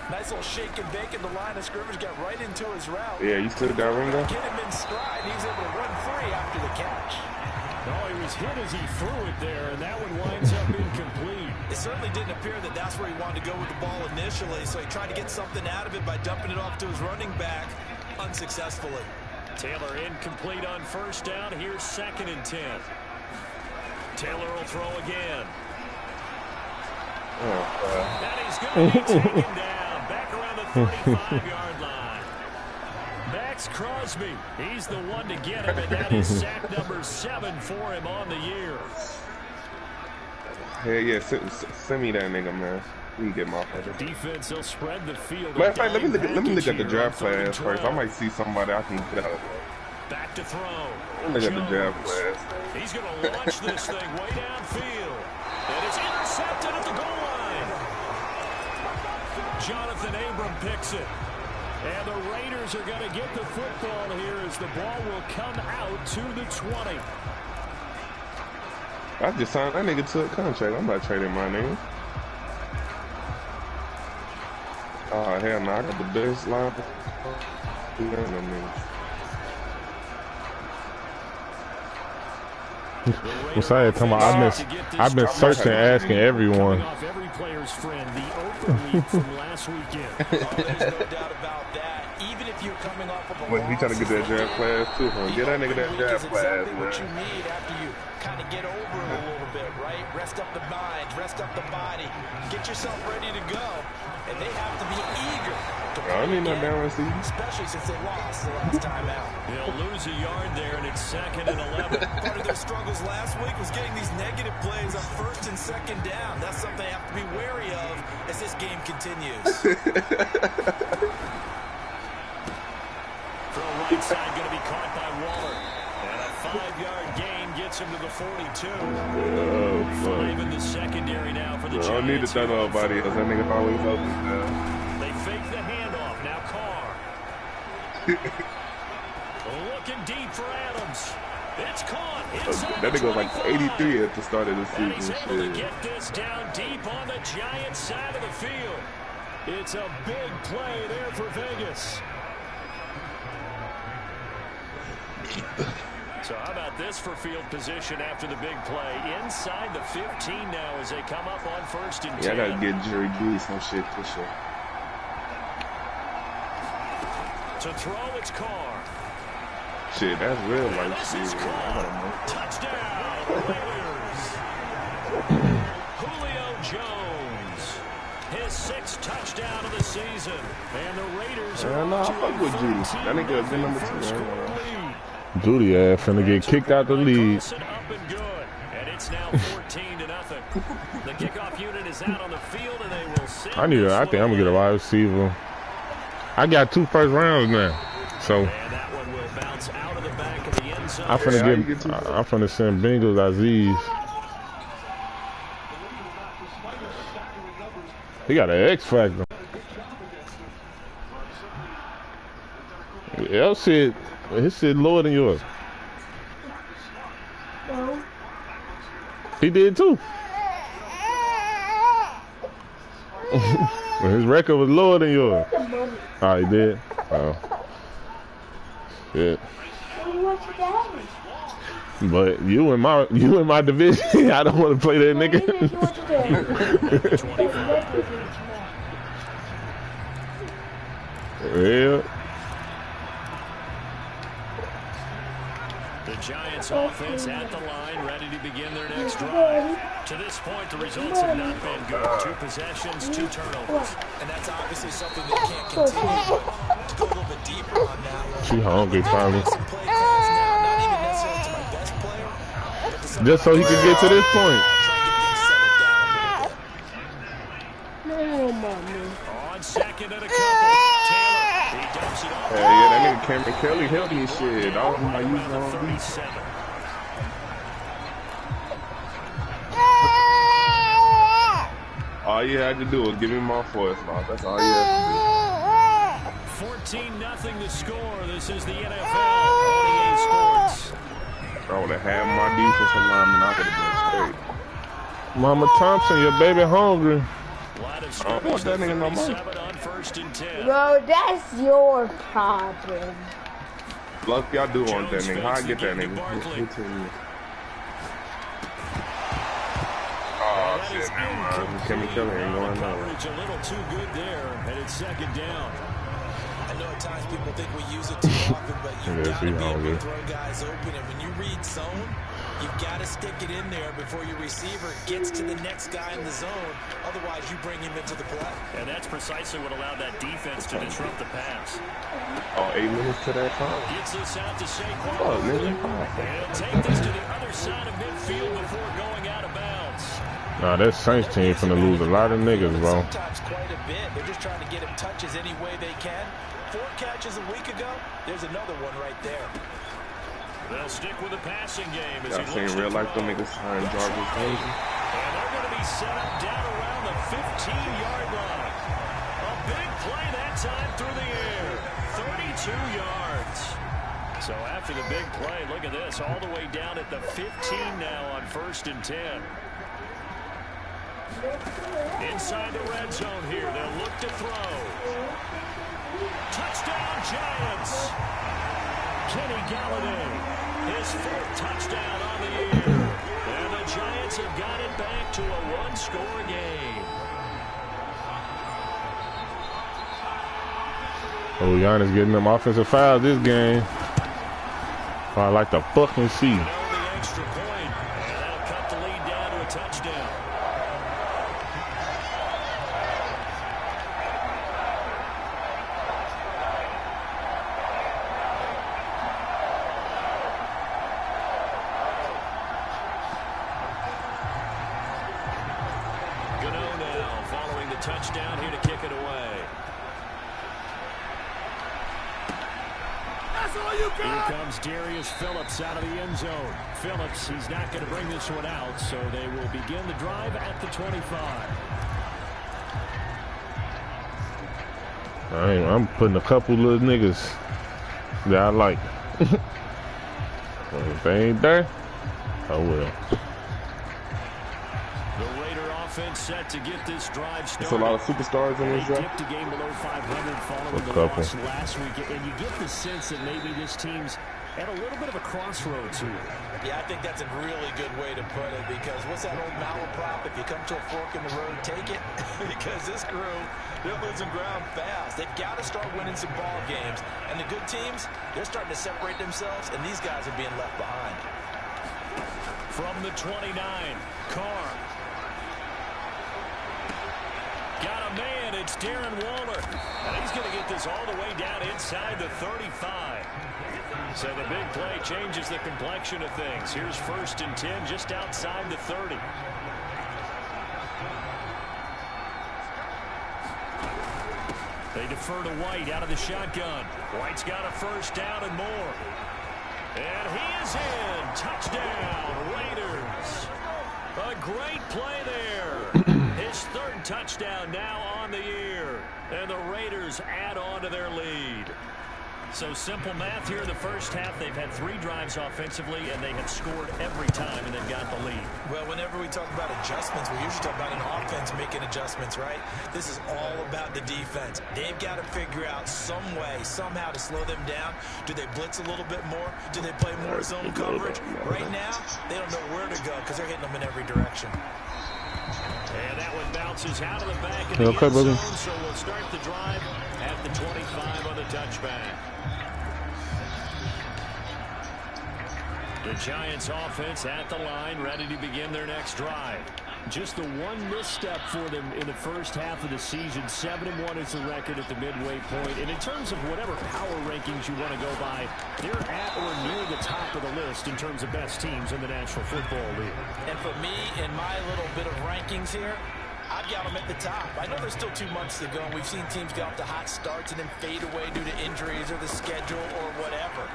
Nice little shake and bake in the line of scrimmage, got right into his route. Yeah, you still got Ringo? Get him in stride, he's able to run free after the catch. Oh, he was hit as he threw it there, and that one winds up incomplete. It certainly didn't appear that that's where he wanted to go with the ball initially, so he tried to get something out of it by dumping it off to his running back unsuccessfully. Taylor incomplete on first down. Here's 2nd and 10. Taylor will throw again. And he's going to be taken down. Back around the 35-yard line. Max Crosby. He's the one to get him, and that is sack number 7 for him on the year. Hey, yeah, send me that nigga, man. We can get my The defense will spread the field. Matter of fact, let me look at the draft class first. I might see somebody I can get out of there. Back to throw. Look at the draft class. He's going to launch this thing way downfield. And it's intercepted at the goal line. Jonathan Abram picks it. And the Raiders are going to get the football here as the ball will come out to the 20. I just signed that nigga to a contract. I'm not trading my name. Oh, hell no. I got the best line. Besides, I've been searching, asking everyone. Every player's friend, the open lead from last weekend. There's no doubt about that. Even if you're coming off of a Wait, he trying to get that draft class too, huh? Get that nigga that draft class, exactly man. what you need after you kind of get over it a little bit, right? Rest up the mind, rest up the body, get yourself ready to go. And they have to be eager to I don't need no damn receiver. especially since they lost the last time out. They'll lose a yard there, and it's 2nd and 11. Part of their struggles last week was getting these negative plays on 1st and 2nd down. That's something they have to be wary of as this game continues. Throw right side going to be caught by Waller. And a 5-yard gain gets him to the 42. Oh, fuck. 5 in the secondary now for the Giants. I don't need to throw nobody else. That nigga always open now. They fake the handoff. Now Carr. Looking deep for Adams. It's caught. That nigga was like 83 at the start of the And he's season. able to get this down deep on the Giants side of the field. It's a big play there for Vegas. So how about this for field position after the big play? Inside the 15 now as they come up on 1st and 10. Yeah, I gotta get Jerry G some shit for sure. To throw, it's Carr. Shit, that's real life This shit. is I Carr. don't know. Touchdown, Raiders. Julio Jones. His 6th touchdown of the season. And the Raiders are Nah, I to fuck a with Judy. That nigga a good number 2, first man. quarter lead. Judy ass finna get kicked out the league. Carlson up and good. And it's now 14-0. The kickoff unit is out on the field, and they will send I think I'm gonna get a wide receiver. I got 2 first rounds now, so And that one will bounce out of the back of the end zone. I'm finna send Bengals Aziz. He got an X factor. L shit, his shit lower than yours. No. He did too. His record was lower than yours. Oh, he did? Oh. Shit. What do you want your daddy? But you in my division. I don't want to play that nigga. What do you want your daddy? Yeah. The Giants offense at the line, ready to begin their next drive. To this point, the results have not been good. 2 possessions, 2 turnovers. And that's obviously something they can't continue. But to go a little bit deeper on that one. She hungry finally. Some play calls now, not even necessarily to my best player, but to some Just so he could get to this point. try and get things settled down a little bit. On second and a couple. Taylor, he dumps it off. Yeah, that nigga Cameron Kelly helped me shit. I was like, Around the 37. all you had to do was give me my voice, man. That's all you had to 14-0 the score. This is the NFL. 28 Sports. do. I would have had my defensive lineman. I could have been straight. Mama Thompson, your baby hungry. Line of I don't want that nigga no more. 37 on 1st and 10. Bro, that's your problem. Luck, y'all do want that nigga. How I get that nigga? Oh, shit, man. Cameron Kelly ain't going nowhere. Coverage a little too good there, and it's second down. I know at times people think we use it too often, but you've got to be able to throw guys open. And when you read zone, you've got to stick it in there before your receiver gets to the next guy in the zone. Otherwise, you bring him into the play. And that's precisely what allowed that defense to disrupt the pass. Oh, 8 minutes to that time. Gets this out to Saquon. Oh, nigga. He'll take this to the other side of midfield before going out of bounds. Nah, that Saints team finna lose a lot of niggas, bro. Sometimes quite a bit. They're just trying to get him touches any way they can. 4 catches a week ago. There's another one right there. They'll stick with the passing game as Y'all seen real life them niggas sign Jarvis crazy. And they're going to be set up down around the 15-yard line. A big play that time through the air. 32 yards. So after the big play, look at this, all the way down at the 15 now on 1st and 10. Inside the red zone here, they'll look to throw. Touchdown Giants. Kenny Galladay, his 4th touchdown on the year. And the Giants have got it back to a 1-score game. Oh, Giannis getting them offensive fouls this game. I like to fucking see. The extra point, and that'll cut the lead down to a touchdown. Gano now following the touchdown here to kick it away. Here comes Darius Phillips out of the end zone. Phillips, he's not going to bring this one out, so they will begin the drive at the 25. I'm putting a couple little niggas that I like. Well, if they ain't there, oh well. The Raider offense set to get this drive started. There's a lot of superstars in this They draft. dipped a game below 500 following the loss last week, and you get the sense that maybe this team's at a little bit of a crossroads here. Yeah, I think that's a really good way to put it, because what's that old malaprop? If you come to a fork in the road, take it. Because this crew, they're losing ground fast. They've got to start winning some ball games. And the good teams, they're starting to separate themselves, and these guys are being left behind. From the 29, Carr. Got a man, it's Darren Waller. And he's going to get this all the way down inside the 35. So the big play changes the complexion of things. Here's 1st and 10 just outside the 30. They defer to White out of the shotgun. White's got a 1st down and more. And he is in. Touchdown, Raiders. A great play there. His 3rd touchdown now on the year. And the Raiders add on to their lead. So simple math here in the first half. They've had 3 drives offensively, and they have scored every time, and they've got the lead. Well, whenever we talk about adjustments, we usually talk about an offense making adjustments, right? This is all about the defense. They've got to figure out some way, somehow to slow them down. Do they blitz a little bit more? Do they play more zone coverage? Right now, they don't know where to go because they're hitting them in every direction. And that one bounces out of the back of the end zone, so we'll start the drive at the 25 on the touchback. The Giants offense at the line, ready to begin their next drive. Just the one misstep for them in the first half of the season. 7-1 is the record at the midway point. And in terms of whatever power rankings you want to go by, they're at or near the top of the list in terms of best teams in the National Football League. And for me, in my little bit of rankings here, I've got them at the top. I know there's still 2 months to go, and we've seen teams get off to hot starts and then fade away due to injuries or the schedule or whatever.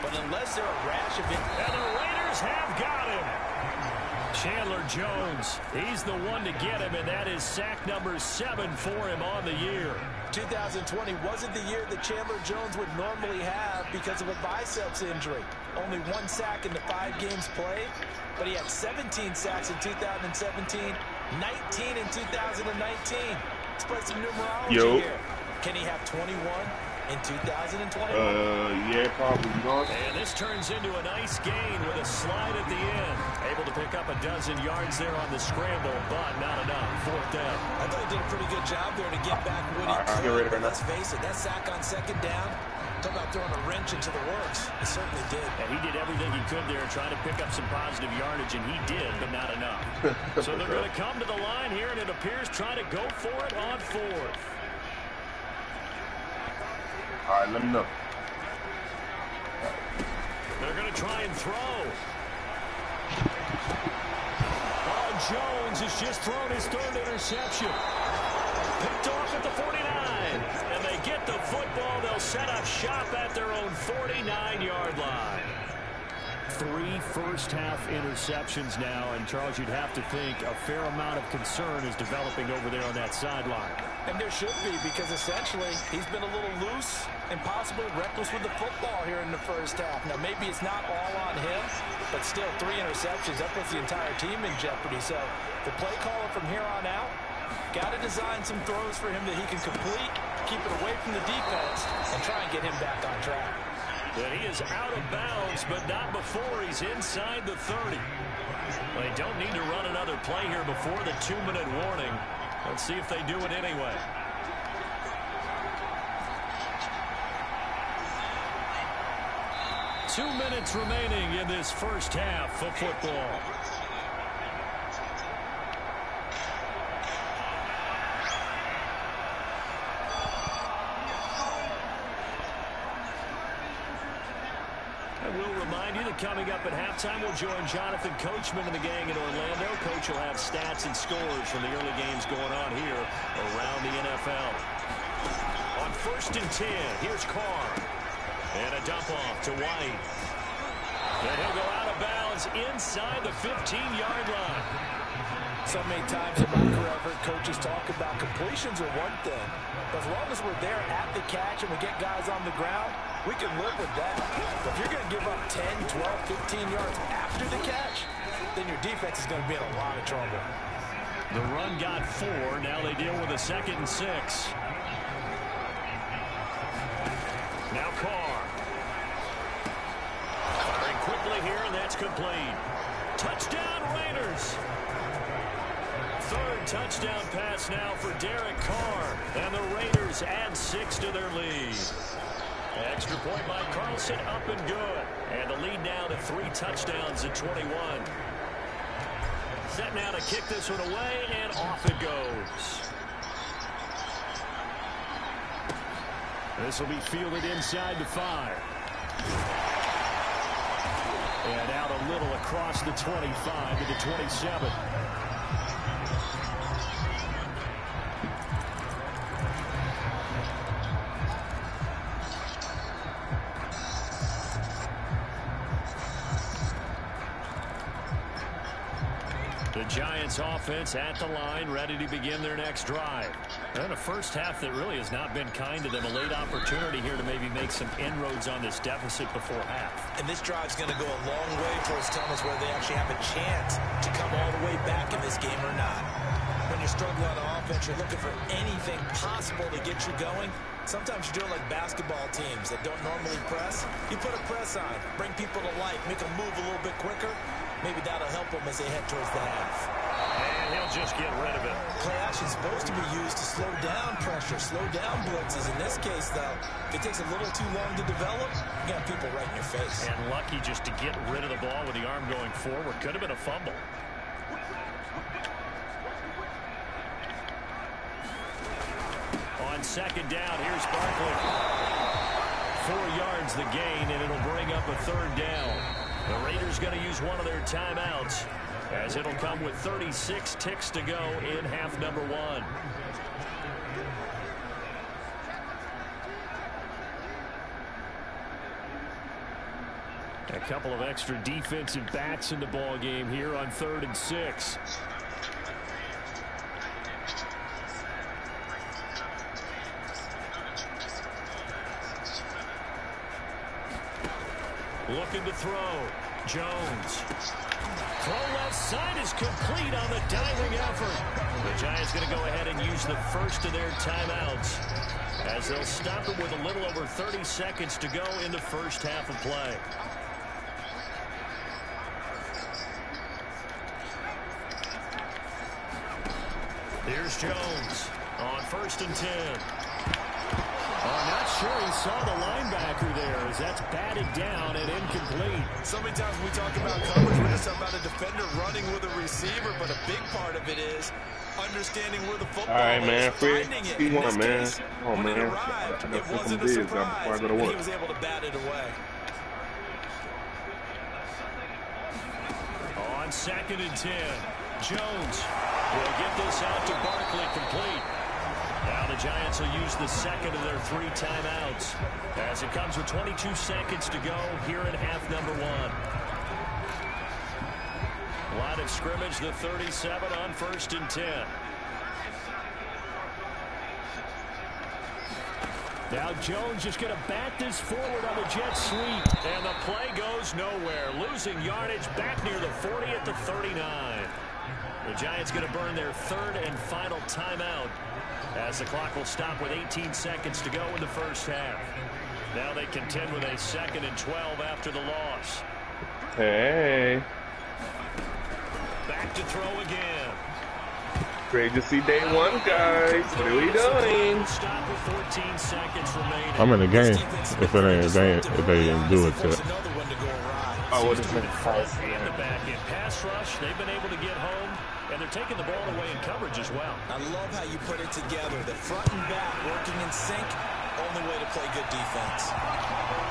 But unless they're a rash of it, and the Raiders have got him. Chandler Jones, he's the one to get him, and that is sack number 7 for him on the year. 2020 wasn't the year that Chandler Jones would normally have because of a biceps injury. Only 1 sack in the 5 games played, but he had 17 sacks in 2017, 19 in 2019. Let's play some numerology here. Can he have 21 in 2021? Yeah, probably not. And this turns into a nice gain with a slide at the end. Able to pick up a dozen yards there on the scramble, but not enough. 4th down. I thought he did a pretty good job there to get back what he could. But let's face it, that sack on 2nd down, talk about throwing a wrench into the works. He certainly did. And he did everything he could there, trying to pick up some positive yardage, and he did, but not enough. So they're going to come to the line here, and it appears trying to go for it on 4th. All right, let me know. They're going to try and throw. Oh, Jones has just thrown his 3rd interception. Picked off at the 49. And they get the football. They'll set up shop at their own 49-yard line. 3 first-half interceptions now. And, Charles, you'd have to think a fair amount of concern is developing over there on that sideline. And there should be, because essentially he's been a little loose and possibly reckless with the football here in the first half. Now, maybe it's not all on him, but still 3 interceptions. That puts the entire team in jeopardy. So the play caller from here on out got to design some throws for him that he can complete, keep it away from the defense, and try and get him back on track. And he is out of bounds, but not before he's inside the 30. Well, they don't need to run another play here before the 2-minute warning. Let's see if they do it anyway. Two minutes remaining in this first half of football. I will remind you that coming up at halftime, we'll join Jonathan Coachman and the gang in Orlando. Coach will have stats and scores from the early games going on here around the NFL. On 1st and 10, here's Carr. And a dump off to White. And he'll go out of bounds inside the 15-yard line. So many times in my career, I've heard coaches talk about completions are one thing. But as long as we're there at the catch and we get guys on the ground, we can live with that. But if you're going to give up 10, 12, 15 yards after the catch, then your defense is going to be in a lot of trouble. The run got 4. Now they deal with a 2nd and 6. Now Carr. Firing quickly here, and that's complete. Touchdown, Raiders. 3rd touchdown pass now for Derek Carr. And the Raiders add 6 to their lead. Extra point by Carlson, up and good. And the lead now to 3 touchdowns at 21. Set now to kick this one away, and off it goes. This will be fielded inside the 5. And out a little across the 25 to the 27. The Giants offense at the line, ready to begin their next drive. And a first half that really has not been kind to them. A late opportunity here to maybe make some inroads on this deficit before half. And this drive's going to go a long way towards telling us whether they actually have a chance to come all the way back in this game or not. When you're struggling on offense, you're looking for anything possible to get you going. Sometimes you're doing like basketball teams that don't normally press. You put a press on, bring people to life, make them move a little bit quicker. Maybe that'll help them as they head towards the half. And he'll just get rid of it. Play action is supposed to be used to slow down pressure, slow down blitzes. In this case, though, if it takes a little too long to develop, you got people right in your face. And lucky just to get rid of the ball with the arm going forward. Could have been a fumble. On second down, here's Barkley. 4 yards the gain, and it'll bring up a third down. The Raiders going to use one of their timeouts, as it'll come with 36 ticks to go in half number 1. A couple of extra defensive backs in the ball game here on 3rd and 6. Looking to throw. Jones. Throw left side is complete on the diving effort. The Giants going to go ahead and use the first of their timeouts, as they'll stop it with a little over 30 seconds to go in the first half of play. Here's Jones on 1st and 10. I'm not sure he saw the linebacker there, as that's batted down and incomplete. So many times when we talk about coverage, we're just talking about a defender running with a receiver, but a big part of it is understanding where the football is, finding it. In this case, when it arrived, it wasn't a surprise, and he was able to bat it away. On 2nd and 10, Jones will get this out to Barkley, complete. Now the Giants will use the second of their 3 timeouts, as it comes with 22 seconds to go here in half number 1. Line of scrimmage, the 37 on 1st and 10. Now Jones just going to bat this forward on the jet sweep, and the play goes nowhere. Losing yardage back near the 40 at the 39. The Giants going to burn their 3rd and final timeout, as the clock will stop with 18 seconds to go in the first half. Now they contend with a 2nd and 12 after the loss. Hey. Back to throw again. Great to see day 1, guys. What are we doing? Stop with 14 seconds remaining. I'm in the game. If they didn't do it yet. Oh, what is it? In the back end pass rush, they've been able to get home, and they're taking the ball away in coverage as well. I love how you put it together. The front and back working in sync. Only way to play good defense.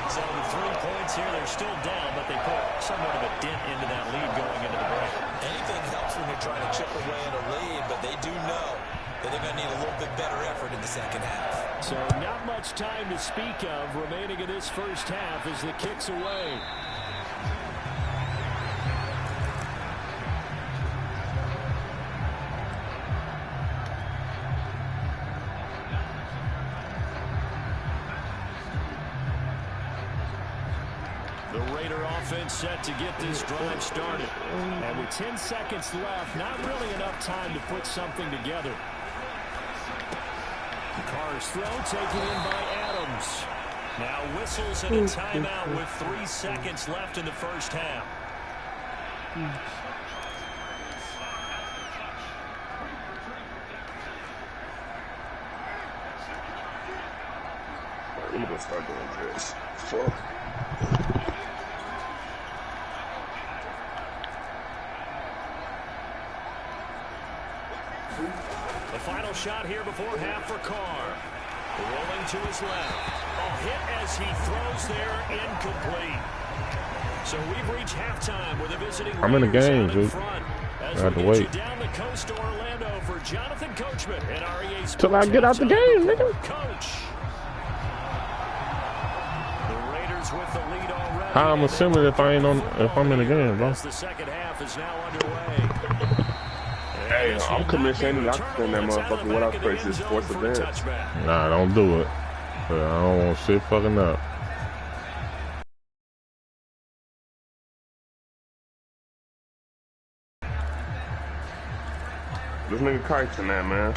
So with 3 points here, they're still down, but they put somewhat of a dent into that lead going into the break. Anything helps when you're trying to chip away at a lead, but they do know that they're going to need a little bit better effort in the second half. So not much time to speak of remaining in this first half as the kick's away. The Raider offense set to get this drive started. And with 10 seconds left, not really enough time to put something together. Carr's throw taken in by Adams. Now whistles and a timeout with 3 seconds left in the first half. I'm gonna start doing this. Fuck. The final shot here before half for Carr. Rolling to his left. A hit as he throws there, incomplete. So we've reached halftime with a visiting I'm in the Raiders game, out in dude. front. I As have we to get wait you down the coast to Orlando for Jonathan Coachman and REA Sports. Till I get out the game, nigga. Coach. The Raiders with the lead already. How I'm assuming if I'm in the game, bro. As the second half is now underway. Hey, I'm commissioning. I can send that motherfucker what I praise this sports event. Nah, don't do it. I don't want shit fucking up. This nigga Kyson that, man.